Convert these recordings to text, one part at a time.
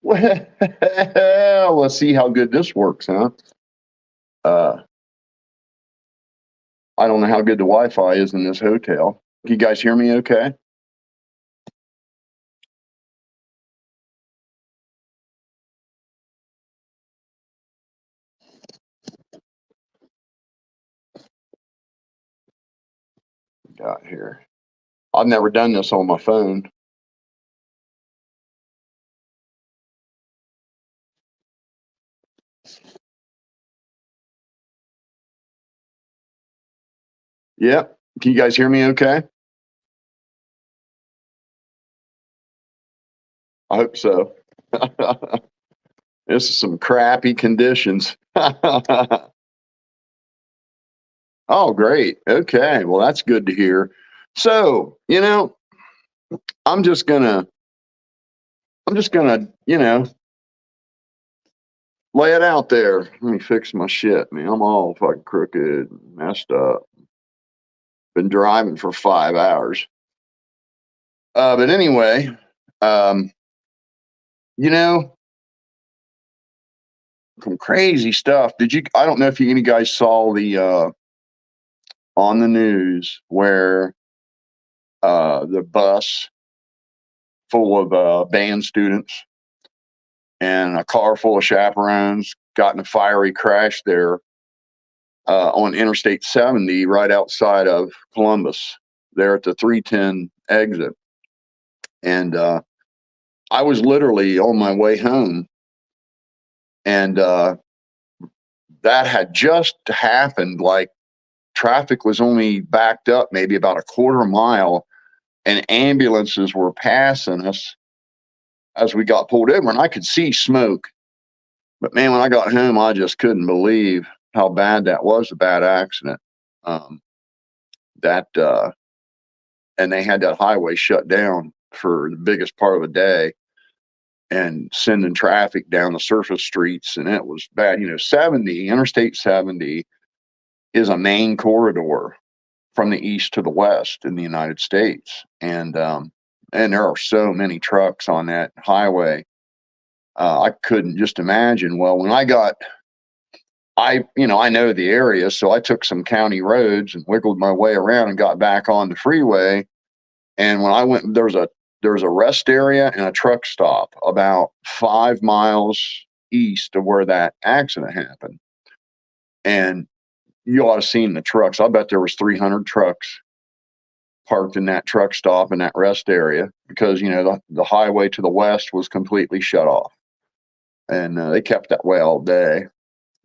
Well, let's see how good this works, huh? Uh, I don't know how good the Wi-Fi is in this hotel. Can you guys hear me okay? Got here. I've never done this on my phone. Yep. Can you guys hear me okay? I hope so. This is some crappy conditions. Oh, great. Okay. Well, that's good to hear. So, I'm just gonna, lay it out there. Let me fix my shit, man. I'm all fucking crooked, messed up. Been driving for 5 hours. But anyway, um, you know, some crazy stuff. I don't know if any guys saw the, on the news where, the bus full of, band students and a car full of chaperones got in a fiery crash there, on Interstate 70 right outside of Columbus, there at the 310 exit. And I was literally on my way home, and that had just happened. Like, traffic was only backed up maybe about a quarter mile, and ambulances were passing us as we got pulled over, and I could see smoke. But man, when I got home, I just couldn't believe how bad that was, a bad accident. Um, that and they had that highway shut down for the biggest part of the day and sending traffic down the surface streets, and it was bad. 70, Interstate 70 is a main corridor from the east to the west in the United States, and there are so many trucks on that highway. I couldn't just imagine. Well, when I know the area, so I took some county roads and wiggled my way around and got back on the freeway. And when I went, there's a rest area and a truck stop about 5 miles east of where that accident happened. And you ought to have seen the trucks. I bet there was 300 trucks parked in that truck stop in that rest area because the highway to the west was completely shut off, and they kept that way all day.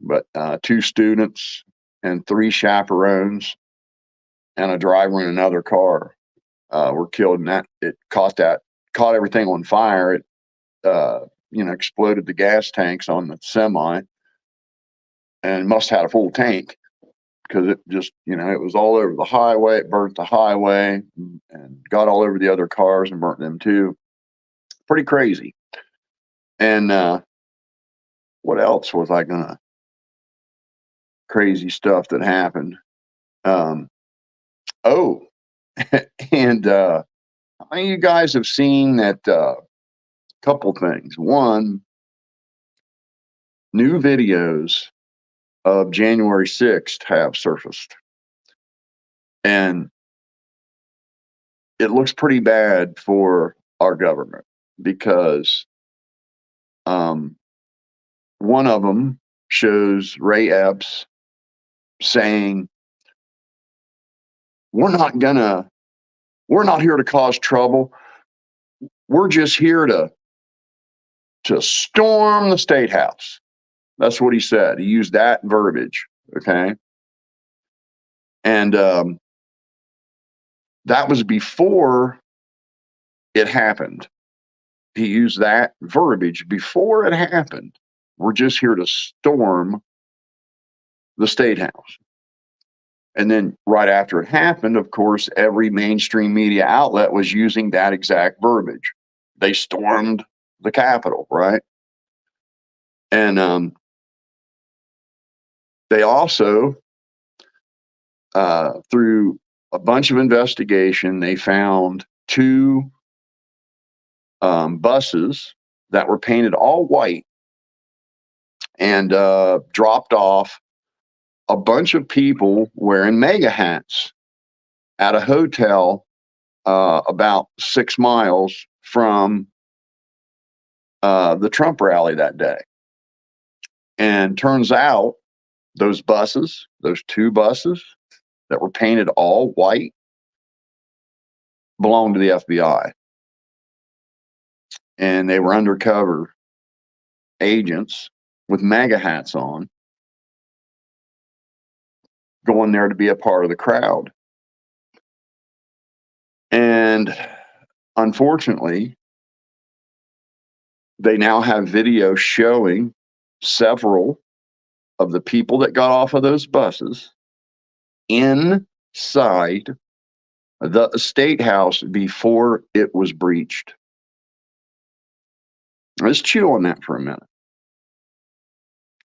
But two students and three chaperones and a driver in another car were killed, and that it caught everything on fire. It exploded the gas tanks on the semi, and must have had a full tank because it just it was all over the highway. It burnt the highway and got all over the other cars and burnt them too. Pretty crazy. And what else was I gonna crazy stuff that happened? Oh, and how many of you guys have seen that? Couple things. One, new videos of January 6th have surfaced, and it looks pretty bad for our government because one of them shows Ray Epps saying, we're not here to cause trouble. We're just here to storm the state house. That's what he said. He used that verbiage. Okay. And that was before it happened. He used that verbiage before it happened. We're just here to storm the state house. And then right after it happened, of course, every mainstream media outlet was using that exact verbiage. They stormed the Capitol, right? And they also, through a bunch of investigation, they found two buses that were painted all white and dropped off a bunch of people wearing mega hats at a hotel about 6 miles from the Trump rally that day. And turns out those buses, those 2 buses that were painted all white, belonged to the FBI. And they were undercover agents with MAGA hats on, going there to be a part of the crowd. And unfortunately, they now have video showing several of the people that got off of those buses inside the State House before it was breached. Let's chew on that for a minute.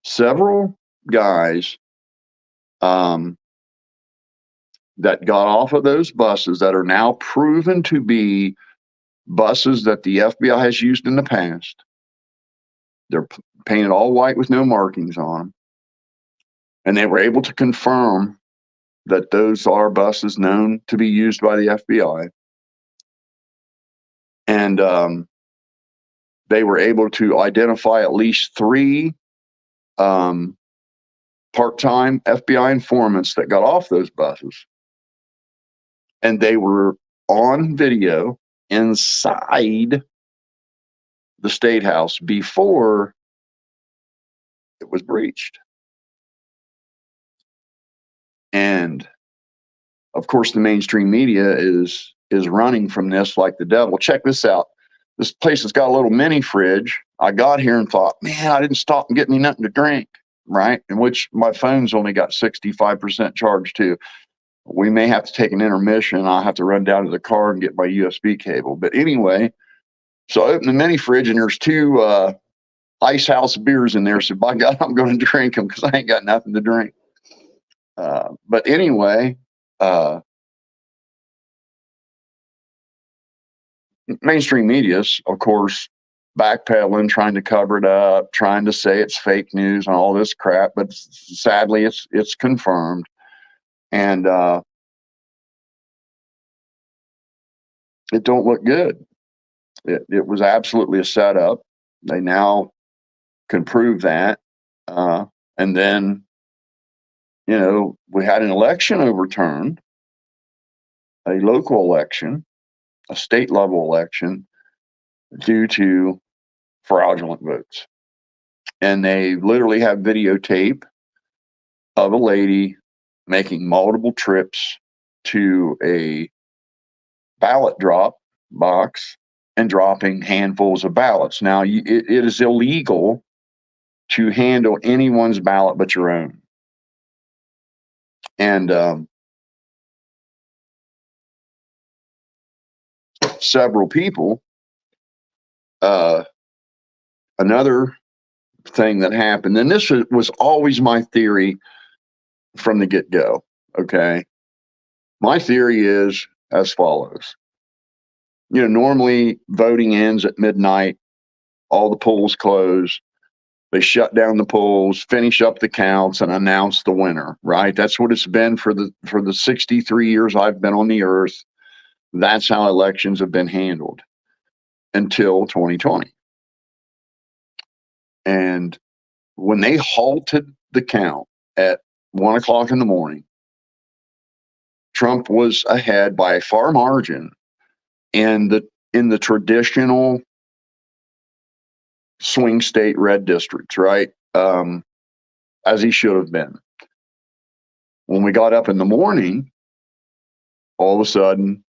Several guys that got off of those buses that are now proven to be buses that the FBI has used in the past. They're painted all white with no markings on them. And they were able to confirm that those are buses known to be used by the FBI. And they were able to identify at least 3 part-time FBI informants that got off those buses. And they were on video inside the State House before it was breached. And of course, the mainstream media is running from this like the devil. Check this out. This place has got a little mini fridge. I got here and thought, man, I didn't stop and get me nothing to drink, right? In which my phone's only got 65% charge too. We may have to take an intermission. I'll have to run down to the car and get my USB cable. But anyway, so I open the mini fridge and there's 2 Ice House beers in there. So by God, I'm going to drink them because I ain't got nothing to drink. But anyway, mainstream media's, of course, backpedaling, trying to cover it up, trying to say it's fake news and all this crap. But sadly, it's confirmed. And it don't look good. It was absolutely a setup. They now can prove that. And then, we had an election overturned, a local election, a state level election, due to fraudulent votes. And they literally have videotape of a lady making multiple trips to a ballot drop box and dropping handfuls of ballots. Now, it is illegal to handle anyone's ballot but your own. And several people, another thing that happened, and this was always my theory from the get-go, okay? My theory is as follows. Normally voting ends at midnight, all the polls close, they shut down the polls, finish up the counts, and announce the winner, right? That's what it's been for the 63 years I've been on the earth. That's how elections have been handled until 2020. And when they halted the count at 1 o'clock in the morning, Trump was ahead by a far margin in the traditional swing state red districts, right? As he should have been. When we got up in the morning, all of a sudden,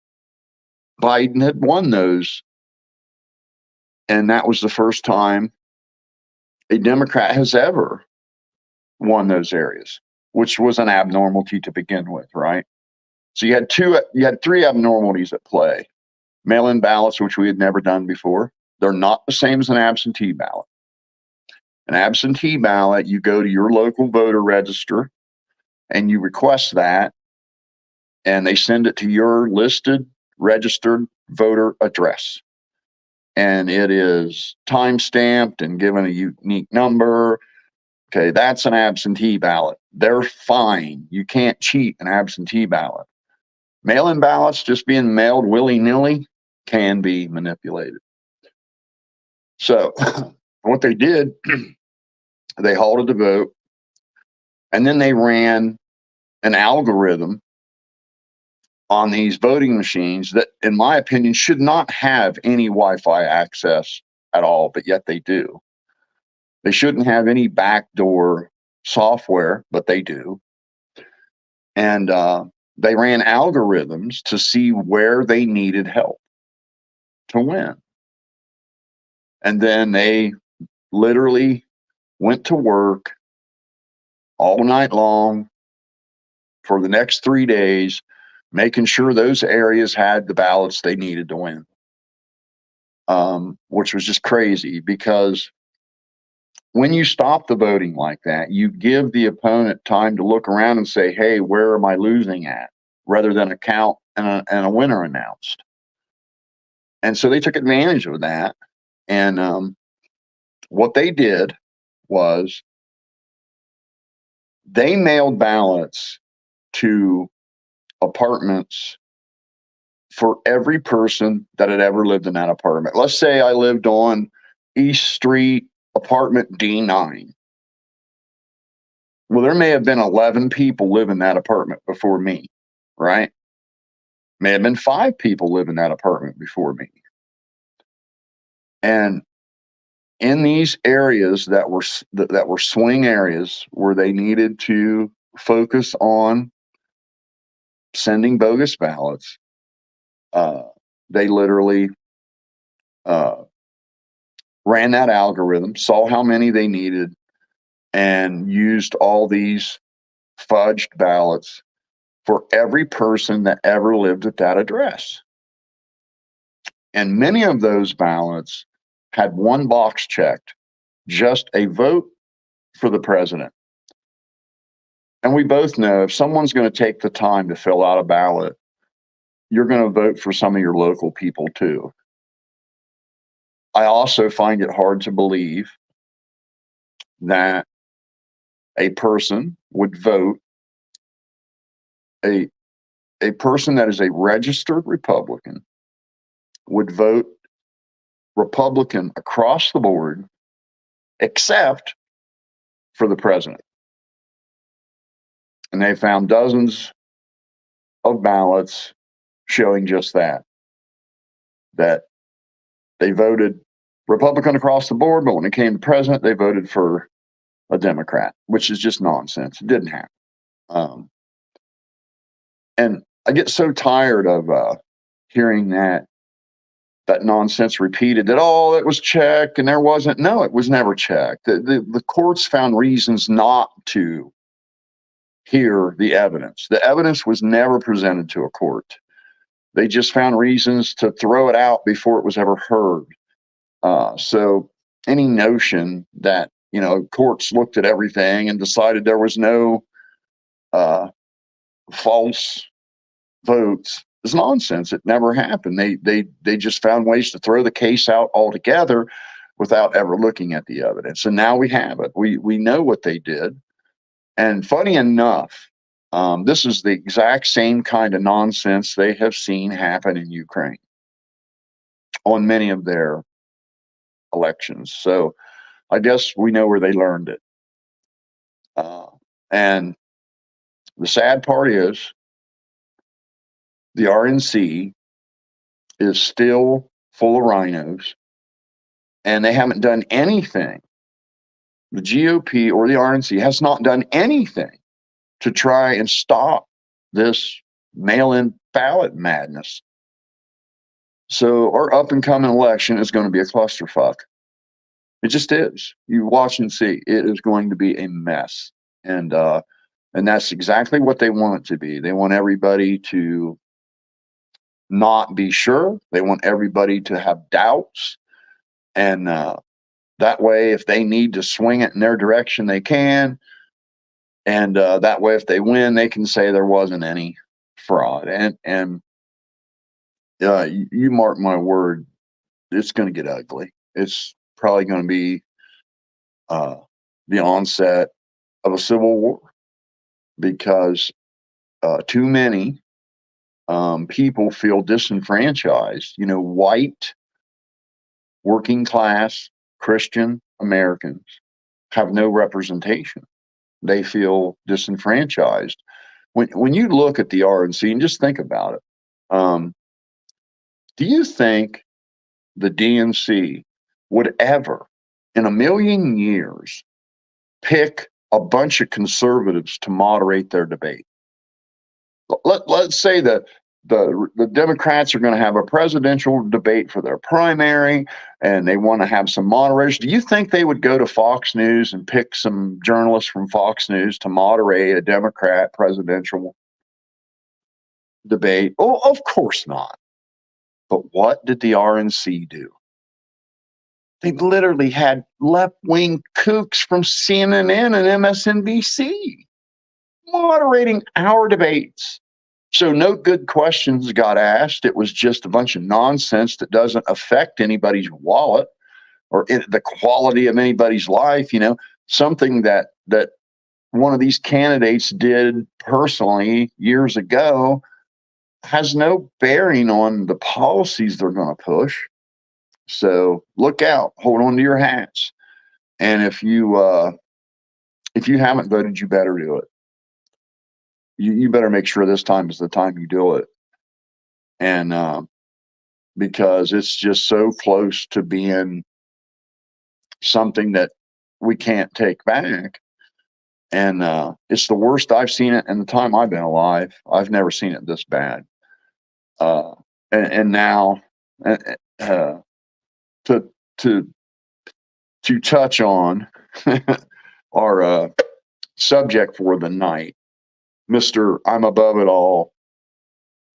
Biden had won those. And that was the first time a Democrat has ever won those areas, which was an abnormality to begin with, right? So you had 3 abnormalities at play. Mail-in ballots, which we had never done before. They're not the same as an absentee ballot. An absentee ballot, you go to your local voter register and you request that, and they send it to your listed registered voter address. and it is time stamped and given a unique number, okay, that's an absentee ballot. They're fine. You can't cheat an absentee ballot. Mail-in ballots just being mailed willy-nilly can be manipulated. So what they did, they halted the vote, and then they ran an algorithm on these voting machines that, in my opinion, should not have any Wi-Fi access at all, but yet they do. They shouldn't have any backdoor software, but they do. And they ran algorithms to see where they needed help to win. And then they literally went to work all night long for the next 3 days, making sure those areas had the ballots they needed to win. Which was just crazy, because when you stop the voting like that, you give the opponent time to look around and say, hey, where am I losing at? Rather than a count and a winner announced. And so they took advantage of that. And what they did was they mailed ballots to apartments for every person that had ever lived in that apartment. Let's say I lived on East Street, apartment D9. Well, there may have been 11 people live in that apartment before me, right? May have been 5 people live in that apartment before me. And in these areas that were swing areas where they needed to focus on sending bogus ballots, they literally ran that algorithm, saw how many they needed, and used all these fudged ballots for every person that ever lived at that address. And many of those ballots had one box checked, just a vote for the president. And we both know if someone's going to take the time to fill out a ballot, you're going to vote for some of your local people too. I also find it hard to believe that a person would vote, a person that is a registered Republican would vote Republican across the board, except for the president. And they found dozens of ballots showing just that they voted Republican across the board, but when it came to president, they voted for a Democrat, which is just nonsense. It didn't happen. And I get so tired of hearing that nonsense repeated, that, oh, it was checked and there wasn't. No, it was never checked. The courts found reasons not to hear the evidence. The evidence was never presented to a court. They just found reasons to throw it out before it was ever heard. So any notion that, courts looked at everything and decided there was no false votes is nonsense. It never happened. They just found ways to throw the case out altogether without ever looking at the evidence. And now we have it. We know what they did. And funny enough, this is the exact same kind of nonsense they have seen happen in Ukraine on many of their elections. So I guess we know where they learned it. And the sad part is the RNC is still full of rhinos, and they haven't done anything. The GOP or the RNC has not done anything to try and stop this mail-in ballot madness. So our up-and-coming election is going to be a clusterfuck. It just is. You watch and see. It is going to be a mess. And that's exactly what they want it to be. They want everybody to not be sure. They want everybody to have doubts. And that way, if they need to swing it in their direction, they can. And that way, if they win, they can say there wasn't any fraud. And you mark my word, it's going to get ugly. It's probably going to be the onset of a civil war because too many people feel disenfranchised. You know, white, working class, Christian Americans have no representation. They feel disenfranchised. When you look at the RNC and just think about it, do you think the DNC would ever, in a million years, pick a bunch of conservatives to moderate their debate? Let's say that the Democrats are going to have a presidential debate for their primary and they want to have some moderation. Do you think they would go to Fox News and pick some journalists from Fox News to moderate a Democrat presidential debate? Oh, of course not. But what did the RNC do? They literally had left-wing kooks from CNN and MSNBC moderating our debates. So no good questions got asked. It was just a bunch of nonsense that doesn't affect anybody's wallet or the quality of anybody's life. You know, something that one of these candidates did personally years ago has no bearing on the policies they're going to push. So look out, hold on to your hats. And if you haven't voted, you better do it. You better make sure this time is the time you do it. And because it's just so close to being something that we can't take back. And it's the worst I've seen it in the time I've been alive. I've never seen it this bad. And now to touch on our subject for the night, Mr. I'm above it all.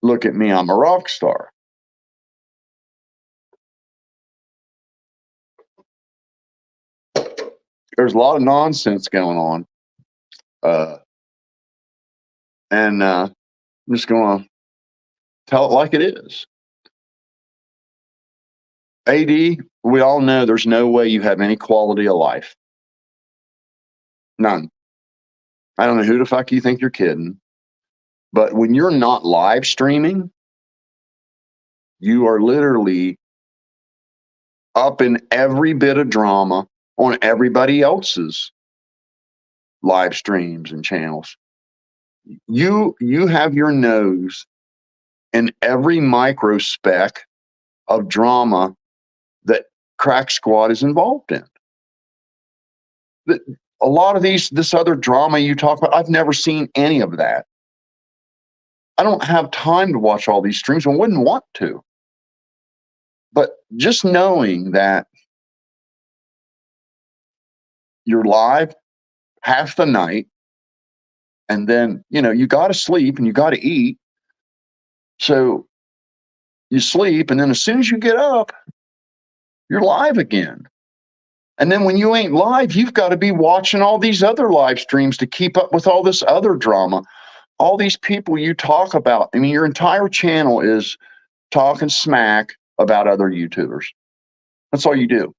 Look at me, I'm a rock star. There's a lot of nonsense going on. And I'm just going to tell it like it is. AD, we all know there's no way you have any quality of life. None. I don't know who the fuck you think you're kidding. But when you're not live streaming, you are literally up in every bit of drama on everybody else's live streams and channels. You have your nose in every microspec of drama that Crack Squad is involved in. A lot of this other drama you talk about, I've never seen any of that. I don't have time to watch all these streams. I wouldn't want to. But just knowing that you're live half the night, and then, you got to sleep and you got to eat. So you sleep, and then as soon as you get up, you're live again. And then when you ain't live, you've got to be watching all these other live streams to keep up with all this other drama. All these people you talk about. I mean, your entire channel is talking smack about other YouTubers. That's all you do.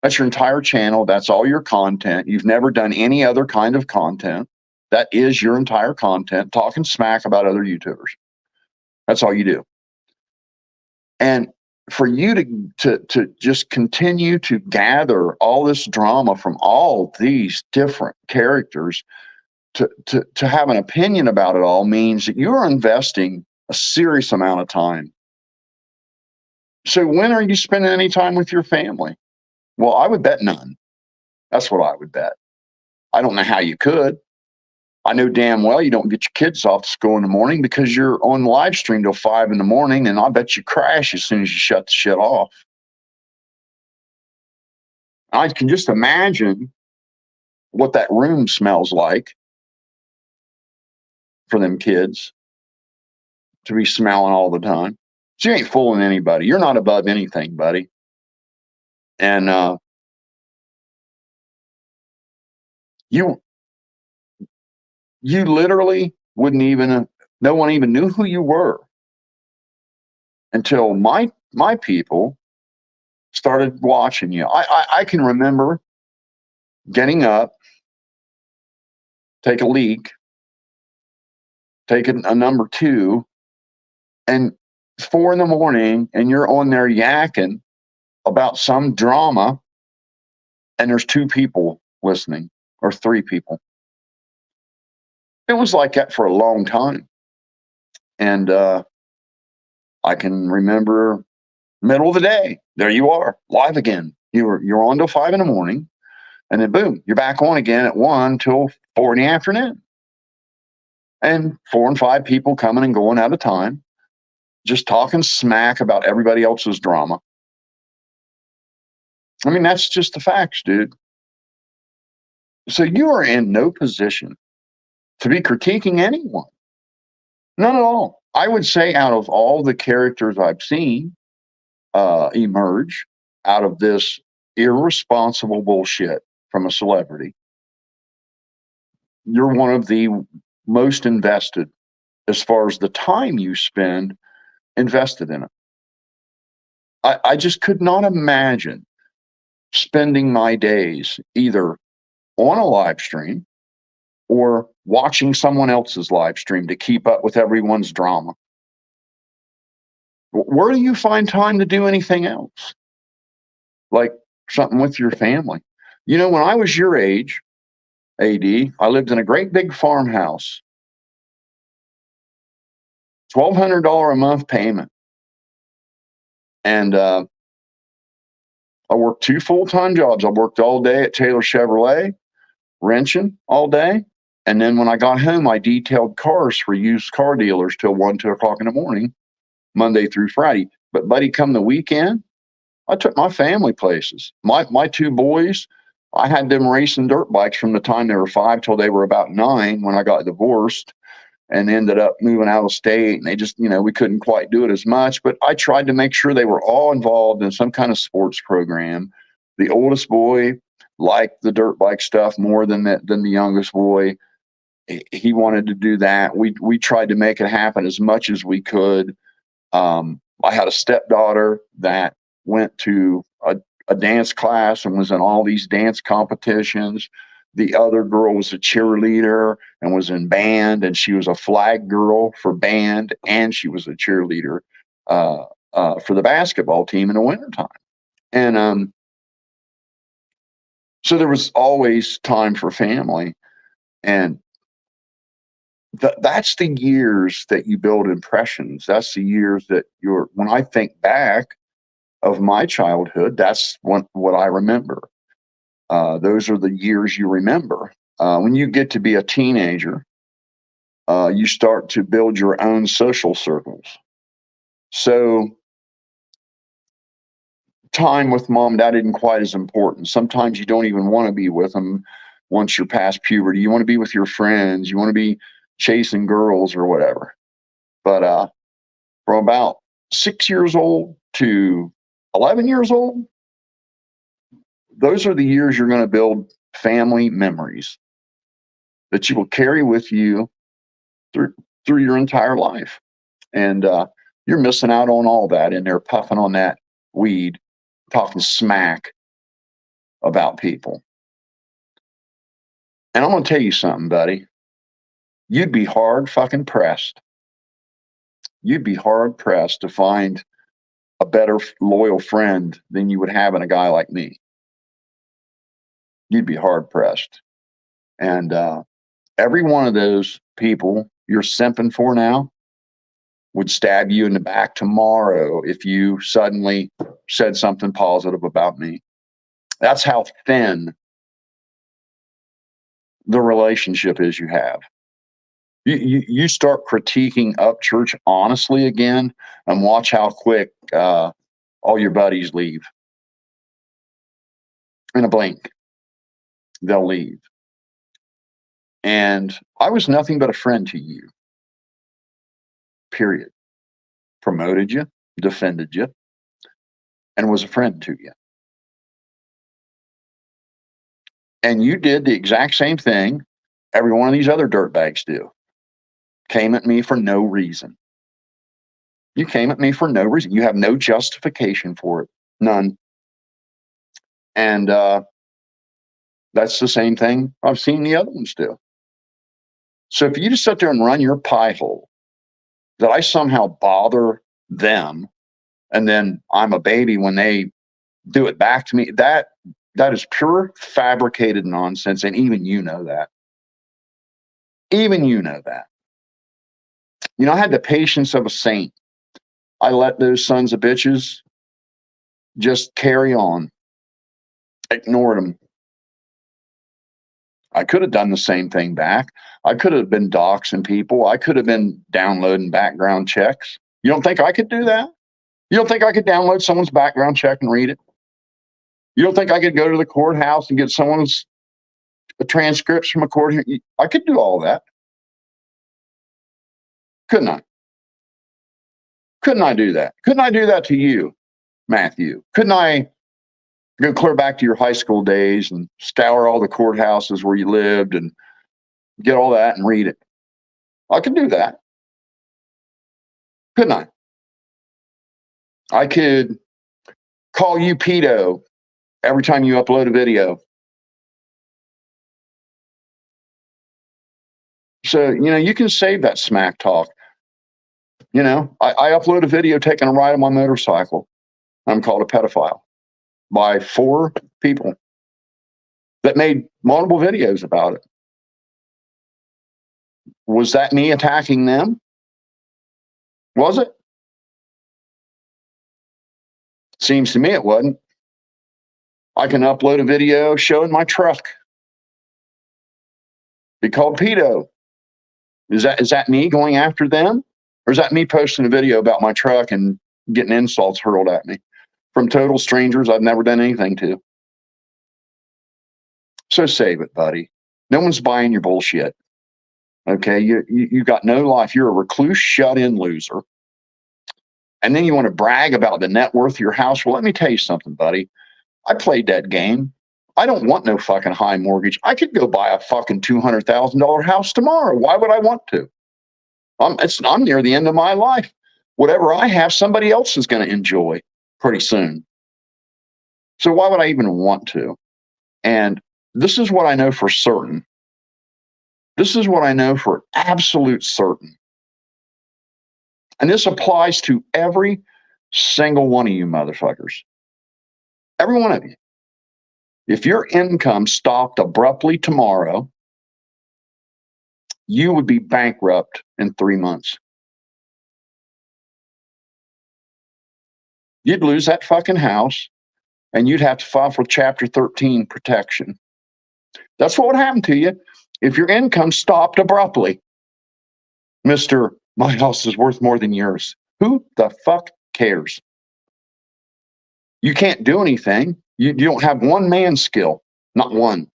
That's your entire channel. That's all your content. You've never done any other kind of content. That is your entire content, talking smack about other YouTubers. That's all you do. And for you to just continue to gather all this drama from all these different characters to have an opinion about it all means that you're investing a serious amount of time. So when are you spending any time with your family? Well, I would bet none. That's what I would bet. I don't know how you could. I know damn well you don't get your kids off to school in the morning because you're on live stream till 5 in the morning, and I bet you crash as soon as you shut the shit off. I can just imagine what that room smells like for them kids to be smelling all the time. So you ain't fooling anybody. You're not above anything, buddy. And you literally wouldn't even, no one even knew who you were until my people started watching you. I can remember getting up, take a leak, taking a number two, and 4 in the morning, and you're on there yakking about some drama, and there's 2 people listening or 3 people. It was like that for a long time. And I can remember middle of the day, there you are, live again. You're on till 5 in the morning, and then boom, you're back on again at 1 till 4 in the afternoon. And 4 and 5 people coming and going at a time, just talking smack about everybody else's drama. I mean, that's just the facts, dude. So you are in no position to be critiquing anyone. None at all. I would say out of all the characters I've seen emerge out of this irresponsible bullshit from a celebrity, you're one of the most invested as far as the time you spend invested in it. I just could not imagine spending my days either on a live stream or watching someone else's live stream to keep up with everyone's drama. Where do you find time to do anything else? Like something with your family. You know, when I was your age, AD, I lived in a great big farmhouse, $1,200 a month payment. And I worked 2 full-time jobs. I worked all day at Taylor Chevrolet, wrenching all day. And then when I got home, I detailed cars for used car dealers till 1, 2 o'clock in the morning, Monday through Friday. But buddy, come the weekend, I took my family places. My 2 boys, I had them racing dirt bikes from the time they were 5 till they were about 9 when I got divorced and ended up moving out of state. And they just, we couldn't quite do it as much. But I tried to make sure they were all involved in some kind of sports program. The oldest boy liked the dirt bike stuff more than the youngest boy. He wanted to do that. We tried to make it happen as much as we could. I had a stepdaughter that went to a dance class and was in all these dance competitions. The other girl was a cheerleader and was in band, and she was a flag girl for band, and she was a cheerleader for the basketball team in the wintertime. And so there was always time for family. And that's the years that you build impressions. That's the years that when I think back of my childhood, that's what I remember. Those are the years you remember. When you get to be a teenager, you start to build your own social circles. So time with mom and dad isn't quite as important. Sometimes you don't even want to be with them once you're past puberty. You want to be with your friends. You want to be chasing girls or whatever. But from about 6 years old to 11 years old, those are the years you're going to build family memories that you will carry with you through your entire life. And you're missing out on all that in there, puffing on that weed, talking smack about people. And I'm going to tell you something, buddy. You'd be hard fucking pressed. You'd be hard pressed to find a better loyal friend than you would have in a guy like me. You'd be hard pressed. And every one of those people you're simping for now would stab you in the back tomorrow if you suddenly said something positive about me. That's how thin the relationship is you have. You start critiquing up church honestly again, and watch how quick all your buddies leave. In a blink, they'll leave. And I was nothing but a friend to you. Period. Promoted you, defended you, and was a friend to you. And you did the exact same thing every one of these other dirtbags do. Came at me for no reason. You came at me for no reason. You have no justification for it. None. And that's the same thing I've seen the other ones do. So if you just sit there and run your pie hole, that I somehow bother them, and then I'm a baby when they do it back to me, that is pure fabricated nonsense. And even you know that. Even you know that. You know, I had the patience of a saint. I let those sons of bitches just carry on, ignored them. I could have done the same thing back. I could have been doxing people. I could have been downloading background checks. You don't think I could do that? You don't think I could download someone's background check and read it? You don't think I could go to the courthouse and get someone's transcripts from a court? I could do all that. Couldn't I? Couldn't I do that? Couldn't I do that to you, Matthew? Couldn't I go clear back to your high school days and scour all the courthouses where you lived and get all that and read it? I could do that. Couldn't I? I could call you pedo every time you upload a video. So, you know, you can save that smack talk. You know, I upload a video taking a ride on my motorcycle. I'm called a pedophile by 4 people that made multiple videos about it. Was that me attacking them? Was it? Seems to me it wasn't. I can upload a video showing my truck. Be called pedo. Is that me going after them? Or is that me posting a video about my truck and getting insults hurled at me from total strangers I've never done anything to? So save it, buddy. No one's buying your bullshit. Okay, you got no life. You're a recluse, shut-in loser. And then you want to brag about the net worth of your house. Well, let me tell you something, buddy. I played that game. I don't want no fucking high mortgage. I could go buy a fucking $200,000 house tomorrow. Why would I want to? I'm near the end of my life. Whatever I have, somebody else is going to enjoy pretty soon. So why would I even want to? And this is what I know for certain. This is what I know for absolute certain. And this applies to every single one of you motherfuckers. Every one of you. If your income stopped abruptly tomorrow, you would be bankrupt in 3 months. You'd lose that fucking house and you'd have to file for Chapter 13 protection. That's what would happen to you if your income stopped abruptly. Mr. My house is worth more than yours. Who the fuck cares? You can't do anything. You don't have one man skill, not one.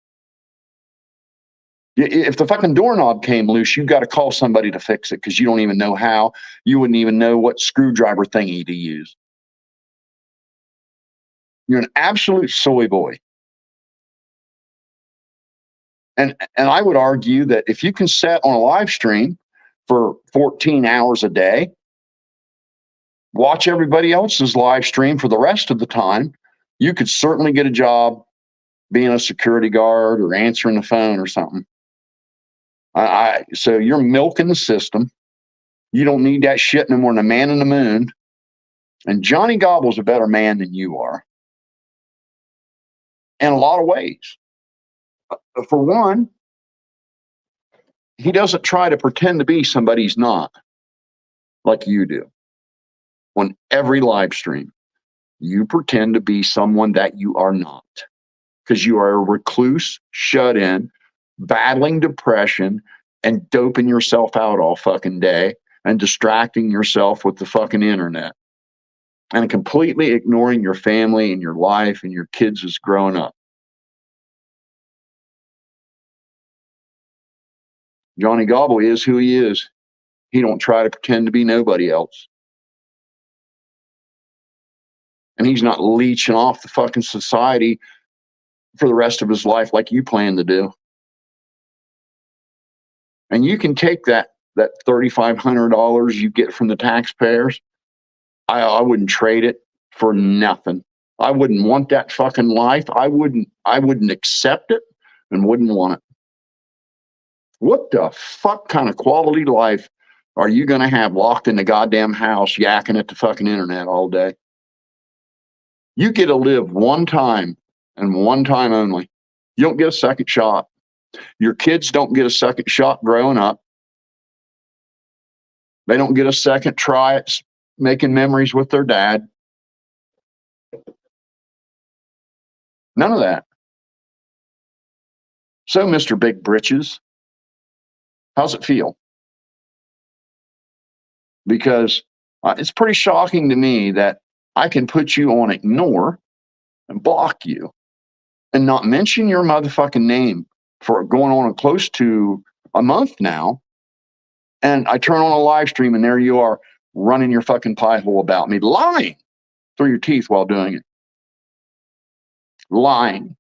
If the fucking doorknob came loose, you've got to call somebody to fix it because you don't even know how. You wouldn't even know what screwdriver thingy to use. You're an absolute soy boy. And I would argue that if you can set on a live stream for 14 hours a day, watch everybody else's live stream for the rest of the time, you could certainly get a job being a security guard or answering the phone or something. So you're milking the system. You don't need that shit no more than a man in the moon. And Johnny Gobble's a better man than you are. In a lot of ways. For one, he doesn't try to pretend to be somebody he's not, like you do. On every live stream, you pretend to be someone that you are not. Because you are a recluse, shut in, battling depression, and doping yourself out all fucking day and distracting yourself with the fucking internet and completely ignoring your family and your life and your kids as growing up. Johnny Gobble is who he is. He don't try to pretend to be nobody else. And he's not leeching off the fucking society for the rest of his life like you plan to do. And you can take that $3,500 you get from the taxpayers. I wouldn't trade it for nothing. I wouldn't want that fucking life. I wouldn't accept it and wouldn't want it. What the fuck kind of quality life are you going to have locked in the goddamn house yakking at the fucking internet all day? You get to live one time and one time only. You don't get a second shot. Your kids don't get a second shot growing up. They don't get a second try at making memories with their dad. None of that. So, Mr. Big Britches, how's it feel? Because it's pretty shocking to me that I can put you on ignore and block you and not mention your motherfucking name for going on close to a month now. And I turn on a live stream and there you are running your fucking pie hole about me, lying through your teeth while doing it. Lying.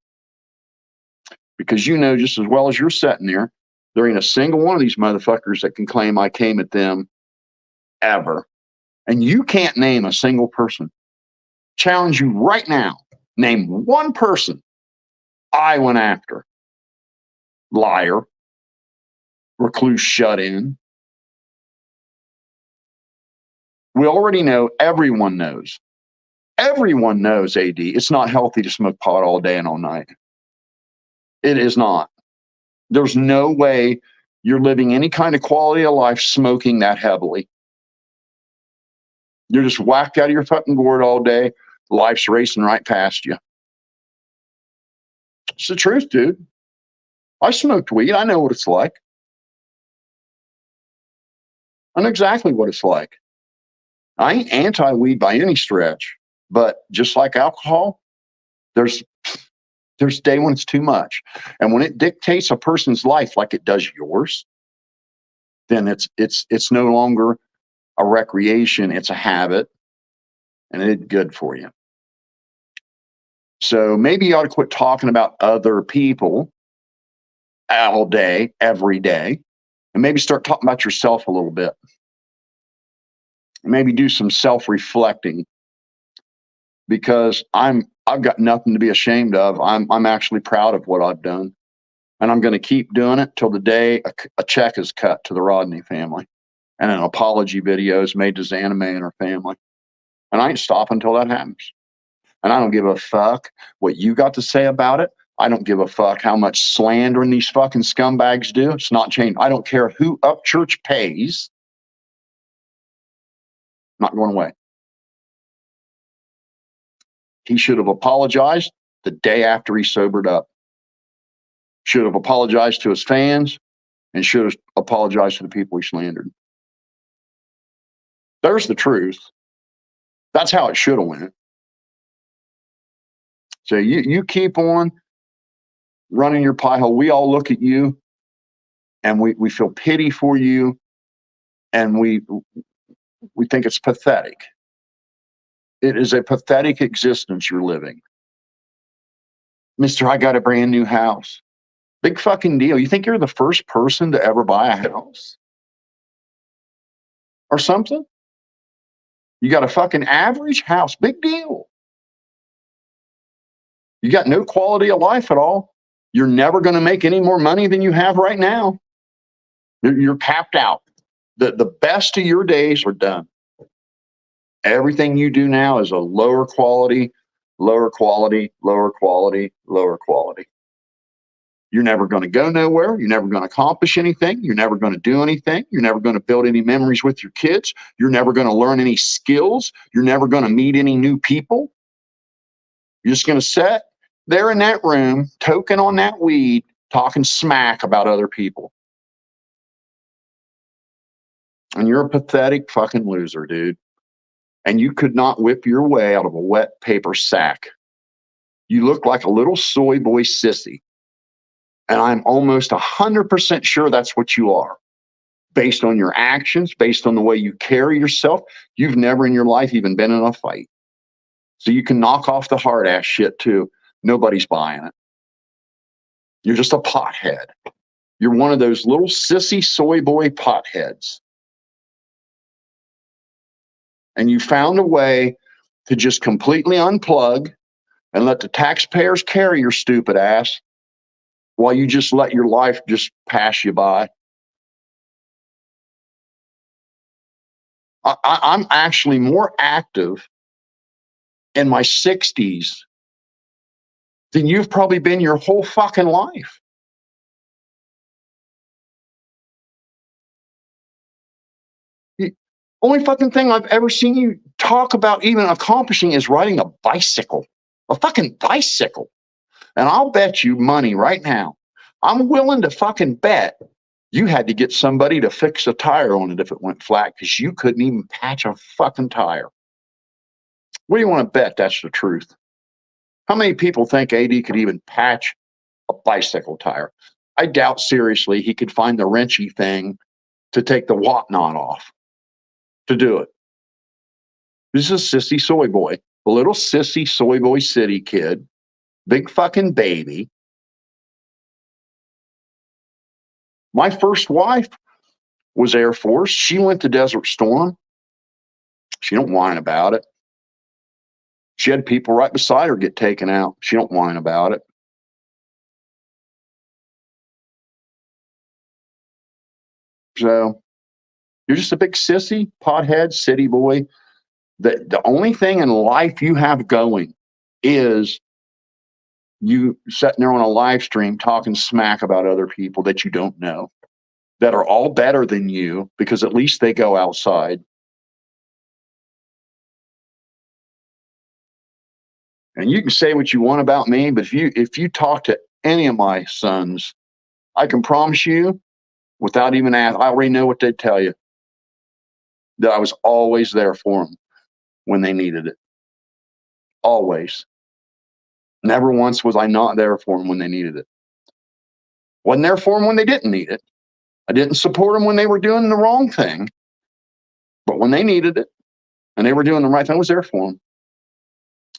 Because you know just as well as you're sitting there ain't a single one of these motherfuckers that can claim I came at them ever. And you can't name a single person. Challenge you right now. Name one person I went after. Liar. Recluse shutin. We already know, everyone knows. Everyone knows, AD, it's not healthy to smoke pot all day and all night. It is not. There's no way you're living any kind of quality of life smoking that heavily. You're just whacked out of your fucking gourd all day. Life's racing right past you. It's the truth, dude. I smoked weed. I know what it's like. I know exactly what it's like. I ain't anti-weed by any stretch, but just like alcohol, there's day when it's too much. And when it dictates a person's life like it does yours, then it's no longer a recreation, it's a habit, and it's good for you. So maybe you ought to quit talking about other people all day, every day, and maybe start talking about yourself a little bit. Maybe do some self-reflecting, because I've got nothing to be ashamed of. I'm actually proud of what I've done, and I'm going to keep doing it till the day a check is cut to the Rodney family and an apology video is made to Zanime and her family. And I ain't stopping until that happens. And I don't give a fuck what you got to say about it. I don't give a fuck how much slandering these fucking scumbags do. It's not changing. I don't care who Upchurch pays. Not going away. He should have apologized the day after he sobered up. Should have apologized to his fans and should have apologized to the people he slandered. There's the truth. That's how it should have went. So you keep on running your pie hole. We all look at you and we feel pity for you, and we think it's pathetic. It is a pathetic existence you're living. Mister, I got a brand new house. Big fucking deal. You think you're the first person to ever buy a house? Or something? You got a fucking average house. Big deal. You got no quality of life at all. You're never going to make any more money than you have right now. You're capped out. The best of your days are done. Everything you do now is a lower quality, lower quality, lower quality, lower quality. You're never going to go nowhere. You're never going to accomplish anything. You're never going to do anything. You're never going to build any memories with your kids. You're never going to learn any skills. You're never going to meet any new people. You're just going to sit there in that room, toking on that weed, talking smack about other people. And you're a pathetic fucking loser, dude. And you could not whip your way out of a wet paper sack. You look like a little soy boy sissy. And I'm almost 100% sure that's what you are. Based on your actions, based on the way you carry yourself, you've never in your life even been in a fight. So you can knock off the hard ass shit too. Nobody's buying it. You're just a pothead. You're one of those little sissy soy boy potheads. And you found a way to just completely unplug and let the taxpayers carry your stupid ass while you just let your life just pass you by. I'm actually more active in my 60s than you've probably been your whole fucking life. The only fucking thing I've ever seen you talk about even accomplishing is riding a bicycle, a fucking bicycle. And I'll bet you money right now. I'm willing to fucking bet you had to get somebody to fix a tire on it if it went flat because you couldn't even patch a fucking tire. What do you want to bet that's the truth? How many people think AD could even patch a bicycle tire? I doubt seriously he could find the wrenchy thing to take the whatnot off to do it. This is a sissy soy boy, a little sissy soy boy city kid, big fucking baby. My first wife was Air Force. She went to Desert Storm. She don't whine about it. She had people right beside her get taken out. She don't whine about it. So you're just a big sissy, pothead, city boy. The only thing in life you have going is you sitting there on a live stream talking smack about other people that you don't know that are all better than you because at least they go outside. And you can say what you want about me, but if you talk to any of my sons, I can promise you, without even asking, I already know what they'd tell you, that I was always there for them when they needed it. Always. Never once was I not there for them when they needed it. Wasn't there for them when they didn't need it. I didn't support them when they were doing the wrong thing. But when they needed it and they were doing the right thing, I was there for them.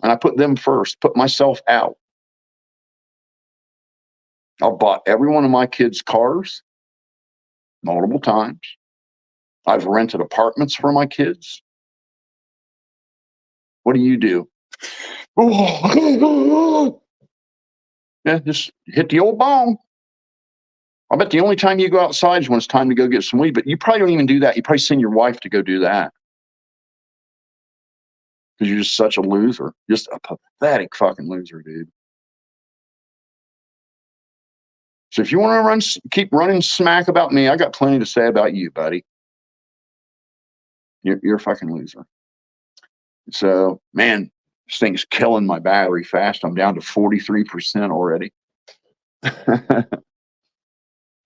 And I put them first, put myself out. I bought every one of my kids' cars multiple times. I've rented apartments for my kids. What do you do? Yeah, just hit the old bong. I bet the only time you go outside is when it's time to go get some weed, but you probably don't even do that. You probably send your wife to go do that because you're just such a loser. Just a pathetic fucking loser, dude. So if you want to keep running smack about me, I got plenty to say about you, buddy. You're a fucking loser. So, man, this thing's killing my battery fast. I'm down to 43% already.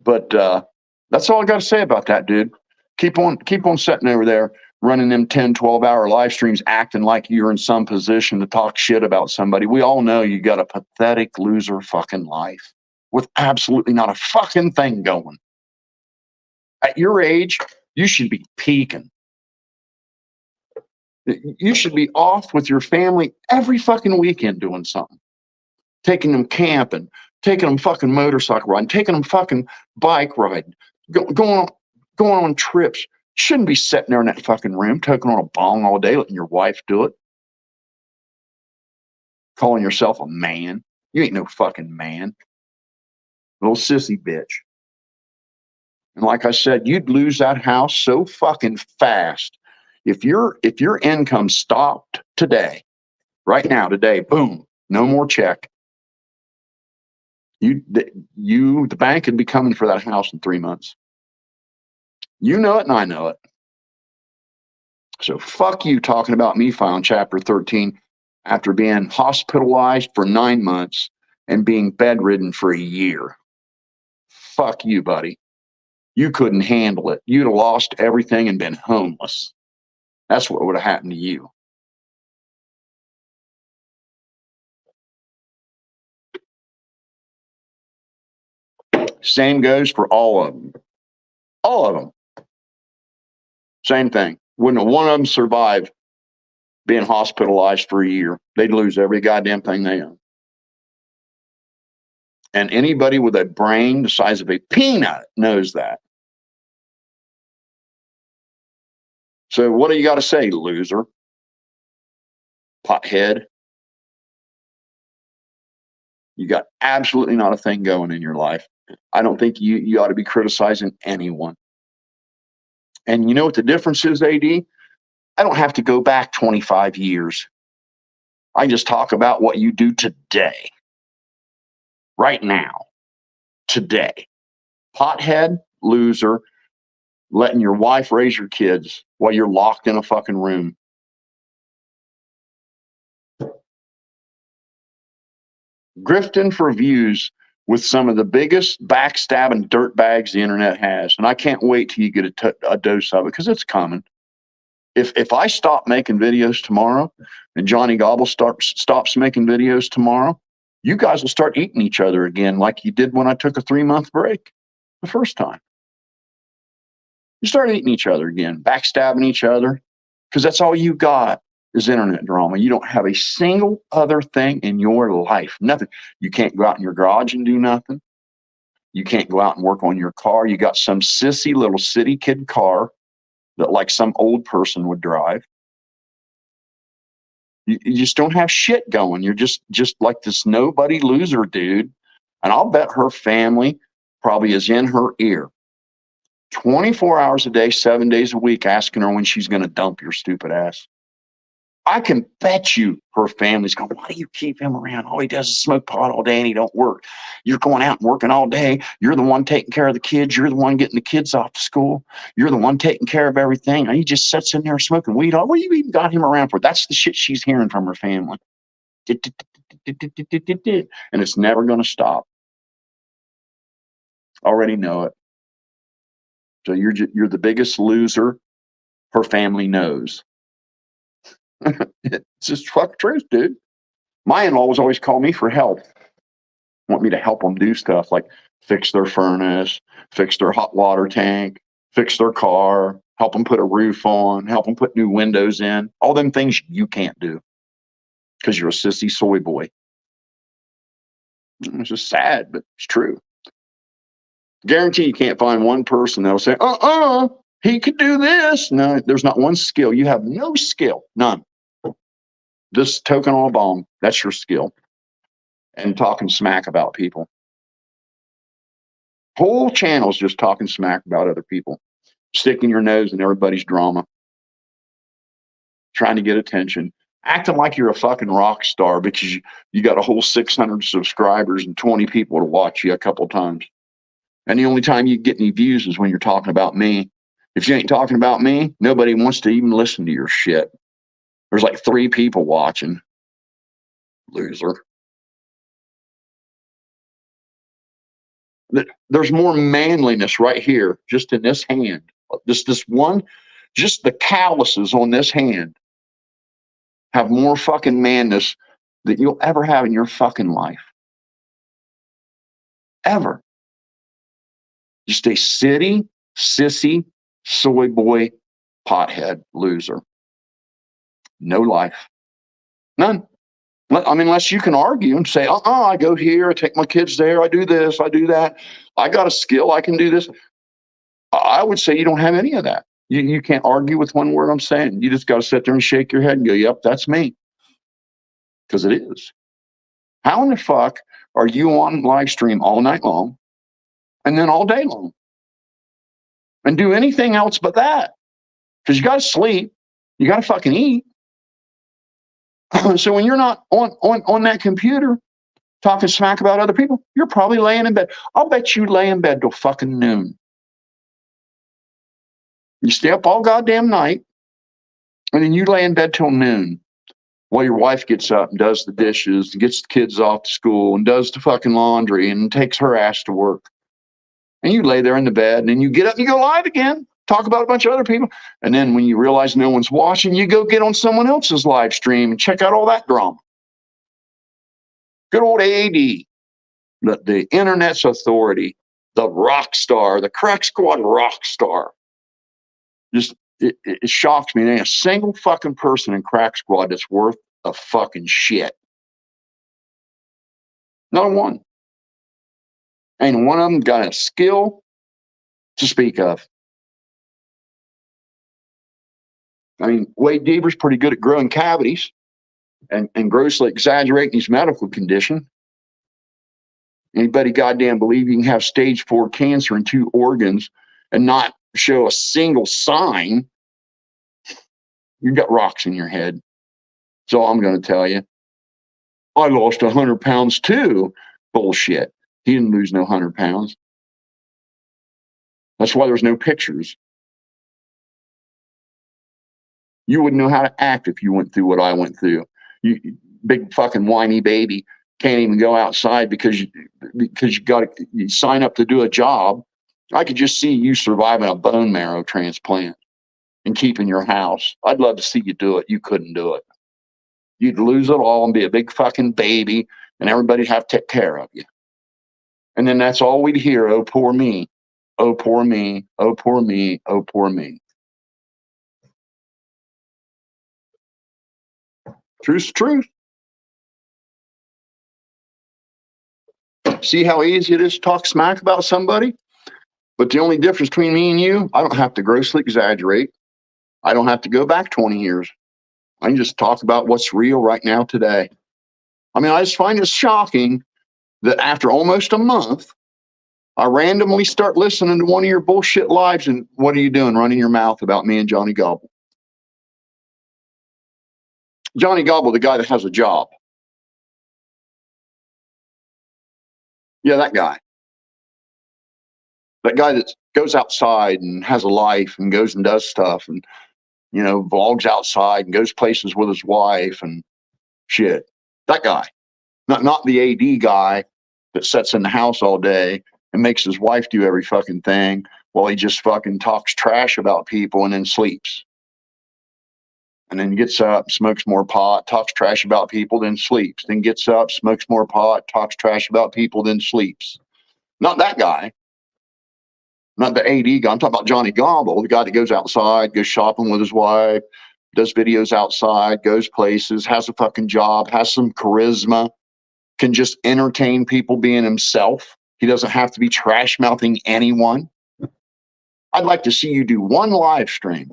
But that's all I got to say about that, dude. Keep on sitting over there running them 10, 12-hour live streams, acting like you're in some position to talk shit about somebody. We all know you got a pathetic loser fucking life with absolutely not a fucking thing going. At your age, you should be peaking. You should be off with your family every fucking weekend doing something. Taking them camping, taking them fucking motorcycle riding, taking them fucking bike riding, going on trips. Shouldn't be sitting there in that fucking room, taking on a bong all day, letting your wife do it. Calling yourself a man. You ain't no fucking man. Little sissy bitch. And like I said, you'd lose that house so fucking fast. If your income stopped today, right now, today, boom, no more check. The bank could be coming for that house in 3 months. You know it and I know it. So fuck you talking about me filing Chapter 13 after being hospitalized for 9 months and being bedridden for a year. Fuck you, buddy. You couldn't handle it. You'd have lost everything and been homeless. That's what would have happened to you. Same goes for all of them. All of them. Same thing. Wouldn't one of them survive being hospitalized for a year? They'd lose every goddamn thing they own. And anybody with a brain the size of a peanut knows that. So what do you got to say, loser? Pothead. You got absolutely not a thing going in your life. I don't think you ought to be criticizing anyone. And you know what the difference is, AD? I don't have to go back 25 years. I just talk about what you do today, right now, today. Pothead, loser, letting your wife raise your kids while you're locked in a fucking room. Grifting for views with some of the biggest backstabbing dirtbags the internet has. And I can't wait till you get a dose of it, because it's coming. If I stop making videos tomorrow and Johnny Gobble stops making videos tomorrow, you guys will start eating each other again like you did when I took a 3-month break the first time. You start eating each other again, backstabbing each other, because that's all you got is internet drama. You don't have a single other thing in your life. Nothing. You can't go out in your garage and do nothing. You can't go out and work on your car. You got some sissy little city kid car that like some old person would drive. You just don't have shit going. You're just like this nobody loser dude. And I'll bet her family probably is in her ear 24 hours a day, 7 days a week, asking her when she's going to dump your stupid ass. I can bet you her family's going, why do you keep him around? All he does is smoke pot all day and he don't work. You're going out and working all day. You're the one taking care of the kids. You're the one getting the kids off to school. You're the one taking care of everything. And he just sits in there smoking weed. What do you even got him around for? That's the shit she's hearing from her family. And it's never going to stop. Already know it. So you're the biggest loser her family knows. It's just fuck truth, dude. My in-laws always call me for help. Want me to help them do stuff like fix their furnace, fix their hot water tank, fix their car, help them put a roof on, help them put new windows in. All them things you can't do because you're a sissy soy boy. It's just sad, but it's true. Guarantee you can't find one person that'll say, he could do this. No, there's not one skill. You have no skill, none. This token on a bomb, that's your skill. And talking smack about people. Whole channels just talking smack about other people. Sticking your nose in everybody's drama. Trying to get attention. Acting like you're a fucking rock star because you got a whole 600 subscribers and 20 people to watch you a couple times. And the only time you get any views is when you're talking about me. If you ain't talking about me, nobody wants to even listen to your shit. There's like 3 people watching. Loser. There's more manliness right here, just in this hand. This one, just the calluses on this hand have more fucking manness that you'll ever have in your fucking life. Ever. Just a sissy, soy boy, pothead loser. No life. None. I mean, unless you can argue and say, I go here, I take my kids there, I do this, I do that. I got a skill, I can do this. I would say you don't have any of that. You can't argue with one word I'm saying. You just got to sit there and shake your head and go, yep, that's me. Because it is. How in the fuck are you on live stream all night long and then all day long and do anything else but that? Because you got to sleep. You got to fucking eat. So when you're not on that computer talking smack about other people, you're probably laying in bed. I'll bet you lay in bed till fucking noon. You stay up all goddamn night, and then you lay in bed till noon while your wife gets up and does the dishes and gets the kids off to school and does the fucking laundry and takes her ass to work. And you lay there in the bed, and then you get up and you go live again, talk about a bunch of other people. And then when you realize no one's watching, you go get on someone else's live stream and check out all that drama. Good old AD, the internet's authority, the rock star, the crack squad rock star. Just it shocks me. There ain't a single fucking person in crack squad that's worth a fucking shit. Not one. Ain't one of them got a skill to speak of. I mean, Wade Deaver's pretty good at growing cavities and grossly exaggerating his medical condition. Anybody goddamn believe you can have stage 4 cancer in 2 organs and not show a single sign? You got rocks in your head. That's all I'm going to tell you. I lost 100 pounds too. Bullshit. He didn't lose no 100 pounds. That's why there's no pictures. You wouldn't know how to act if you went through what I went through. You big fucking whiny baby can't even go outside because you sign up to do a job. I could just see you surviving a bone marrow transplant and keeping your house. I'd love to see you do it. You couldn't do it. You'd lose it all and be a big fucking baby, and everybody'd have to take care of you. And then that's all we'd hear. Oh, poor me. Oh, poor me. Oh, poor me. Oh, poor me. Truth's truth. See how easy it is to talk smack about somebody? But the only difference between me and you, I don't have to grossly exaggerate. I don't have to go back 20 years. I can just talk about what's real right now today. I mean, I just find it shocking that after almost a month, I randomly start listening to one of your bullshit lives, and what are you doing? Running your mouth about me and Johnny Gobble. Johnny Gobble, the guy that has a job. Yeah, that guy. That guy that goes outside and has a life and goes and does stuff and, vlogs outside and goes places with his wife and shit. That guy. Not the AD guy that sits in the house all day and makes his wife do every fucking thing while he just fucking talks trash about people and then sleeps. And then gets up, smokes more pot, talks trash about people, then sleeps. Then gets up, smokes more pot, talks trash about people, then sleeps. Not that guy. Not the AD guy. I'm talking about Johnny Gobble, the guy that goes outside, goes shopping with his wife, does videos outside, goes places, has a fucking job, has some charisma, can just entertain people being himself. He doesn't have to be trash mouthing anyone. I'd like to see you do one live stream.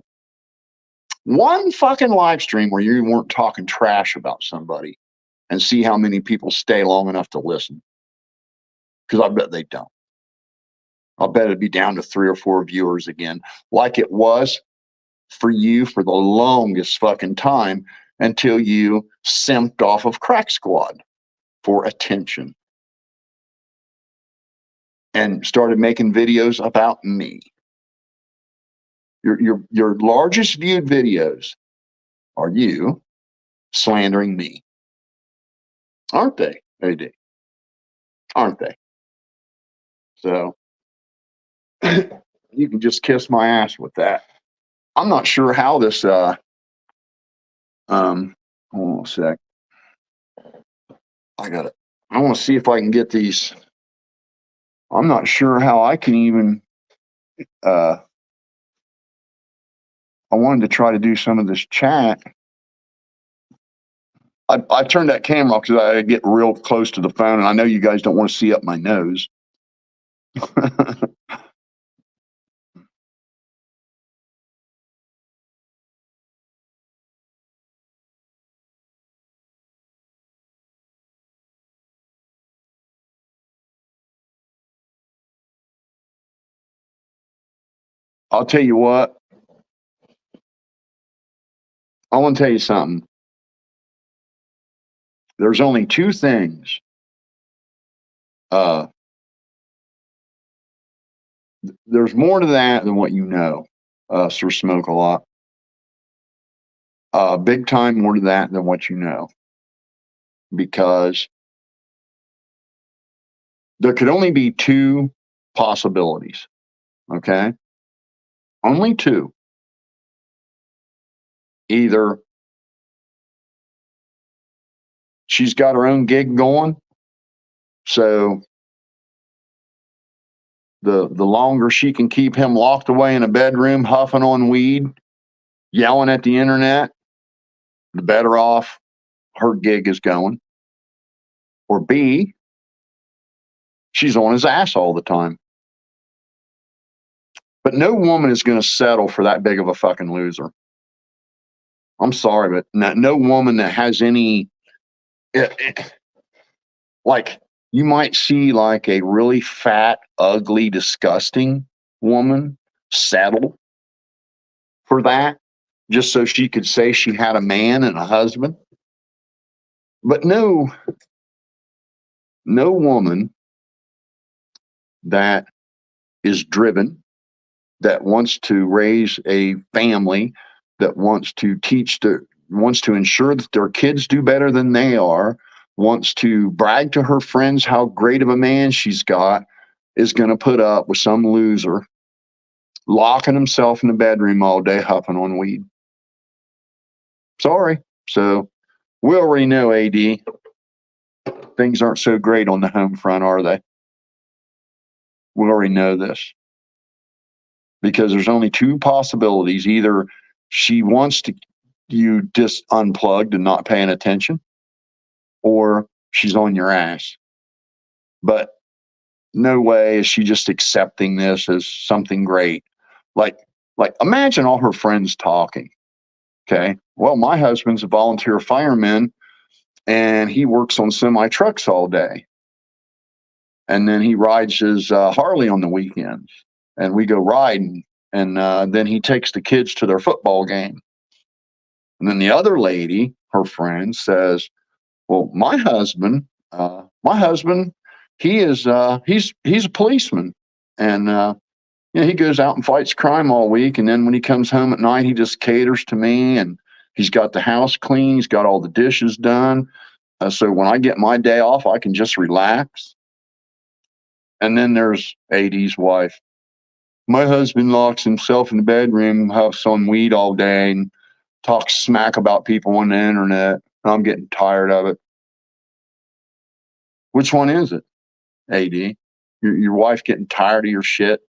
One fucking live stream where you weren't talking trash about somebody and see how many people stay long enough to listen. Because I bet they don't. I'll bet it'd be down to 3 or 4 viewers again, like it was for you for the longest fucking time until you simped off of Crack Squad for attention and started making videos about me. Your largest viewed videos are you slandering me. Aren't they, AD? Aren't they? So you can just kiss my ass with that. I'm not sure how this hold on a sec. I want to see if I can get these. I'm not sure how I can even I wanted to try to do some of this chat. I turned that camera off because I get real close to the phone, and I know you guys don't want to see up my nose. I'll tell you what. I want to tell you something. There's only 2 things. There's more to that than what you know. Sir Smoke a lot. Big time more to that than what you know. Because there could only be 2 possibilities. Okay? Only 2. Either she's got her own gig going, so the longer she can keep him locked away in a bedroom, huffing on weed, yelling at the internet, the better off her gig is going. Or B, she's on his ass all the time. But no woman is going to settle for that big of a fucking loser. I'm sorry, but no woman that has any, like, You might see like a really fat, ugly, disgusting woman settle for that just so she could say she had a man and a husband. But no woman that is driven, that wants to raise a family, that wants to ensure that their kids do better than they are, wants to brag to her friends how great of a man she's got, is going to put up with some loser locking himself in the bedroom all day huffing on weed. Sorry. So we already know, AD, things aren't so great on the home front, are they? We already know this because there's only two possibilities. Either she wants to you just unplugged and not paying attention, or she's on your ass. But no way is she just accepting this as something great. Like, imagine all her friends talking. Okay. Well, my husband's a volunteer fireman and he works on semi trucks all day. And then he rides his Harley on the weekends and we go riding. And then he takes the kids to their football game. And then the other lady, her friend, says, well, my husband, he's a policeman, and he goes out and fights crime all week, and then when he comes home at night, he just caters to me, and he's got the house clean, he's got all the dishes done, so when I get my day off, I can just relax. And then there's AD's wife. My husband locks himself in the bedroom, huffs on weed all day, and talks smack about people on the internet. I'm getting tired of it. Which one is it, AD? Your wife getting tired of your shit?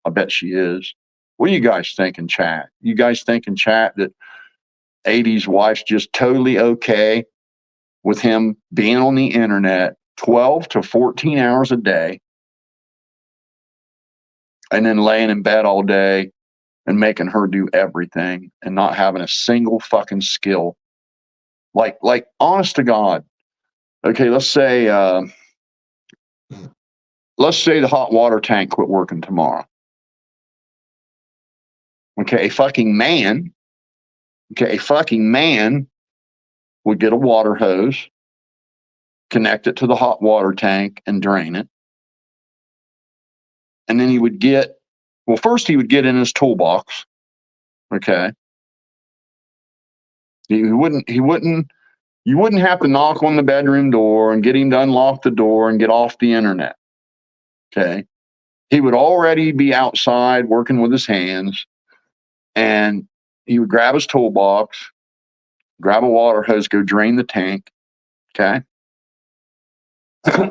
I bet she is. What do you guys think in chat? You guys think in chat that AD's wife's just totally okay with him being on the internet 12 to 14 hours a day and then laying in bed all day and making her do everything and not having a single fucking skill? Like honest to God. Okay, let's say the hot water tank quit working tomorrow. Okay, a fucking man would get a water hose, connect it to the hot water tank, and drain it. And then first he would get in his toolbox. Okay. You wouldn't have to knock on the bedroom door and get him to unlock the door and get off the internet. Okay. He would already be outside working with his hands, and he would grab his toolbox, grab a water hose, go drain the tank. Okay.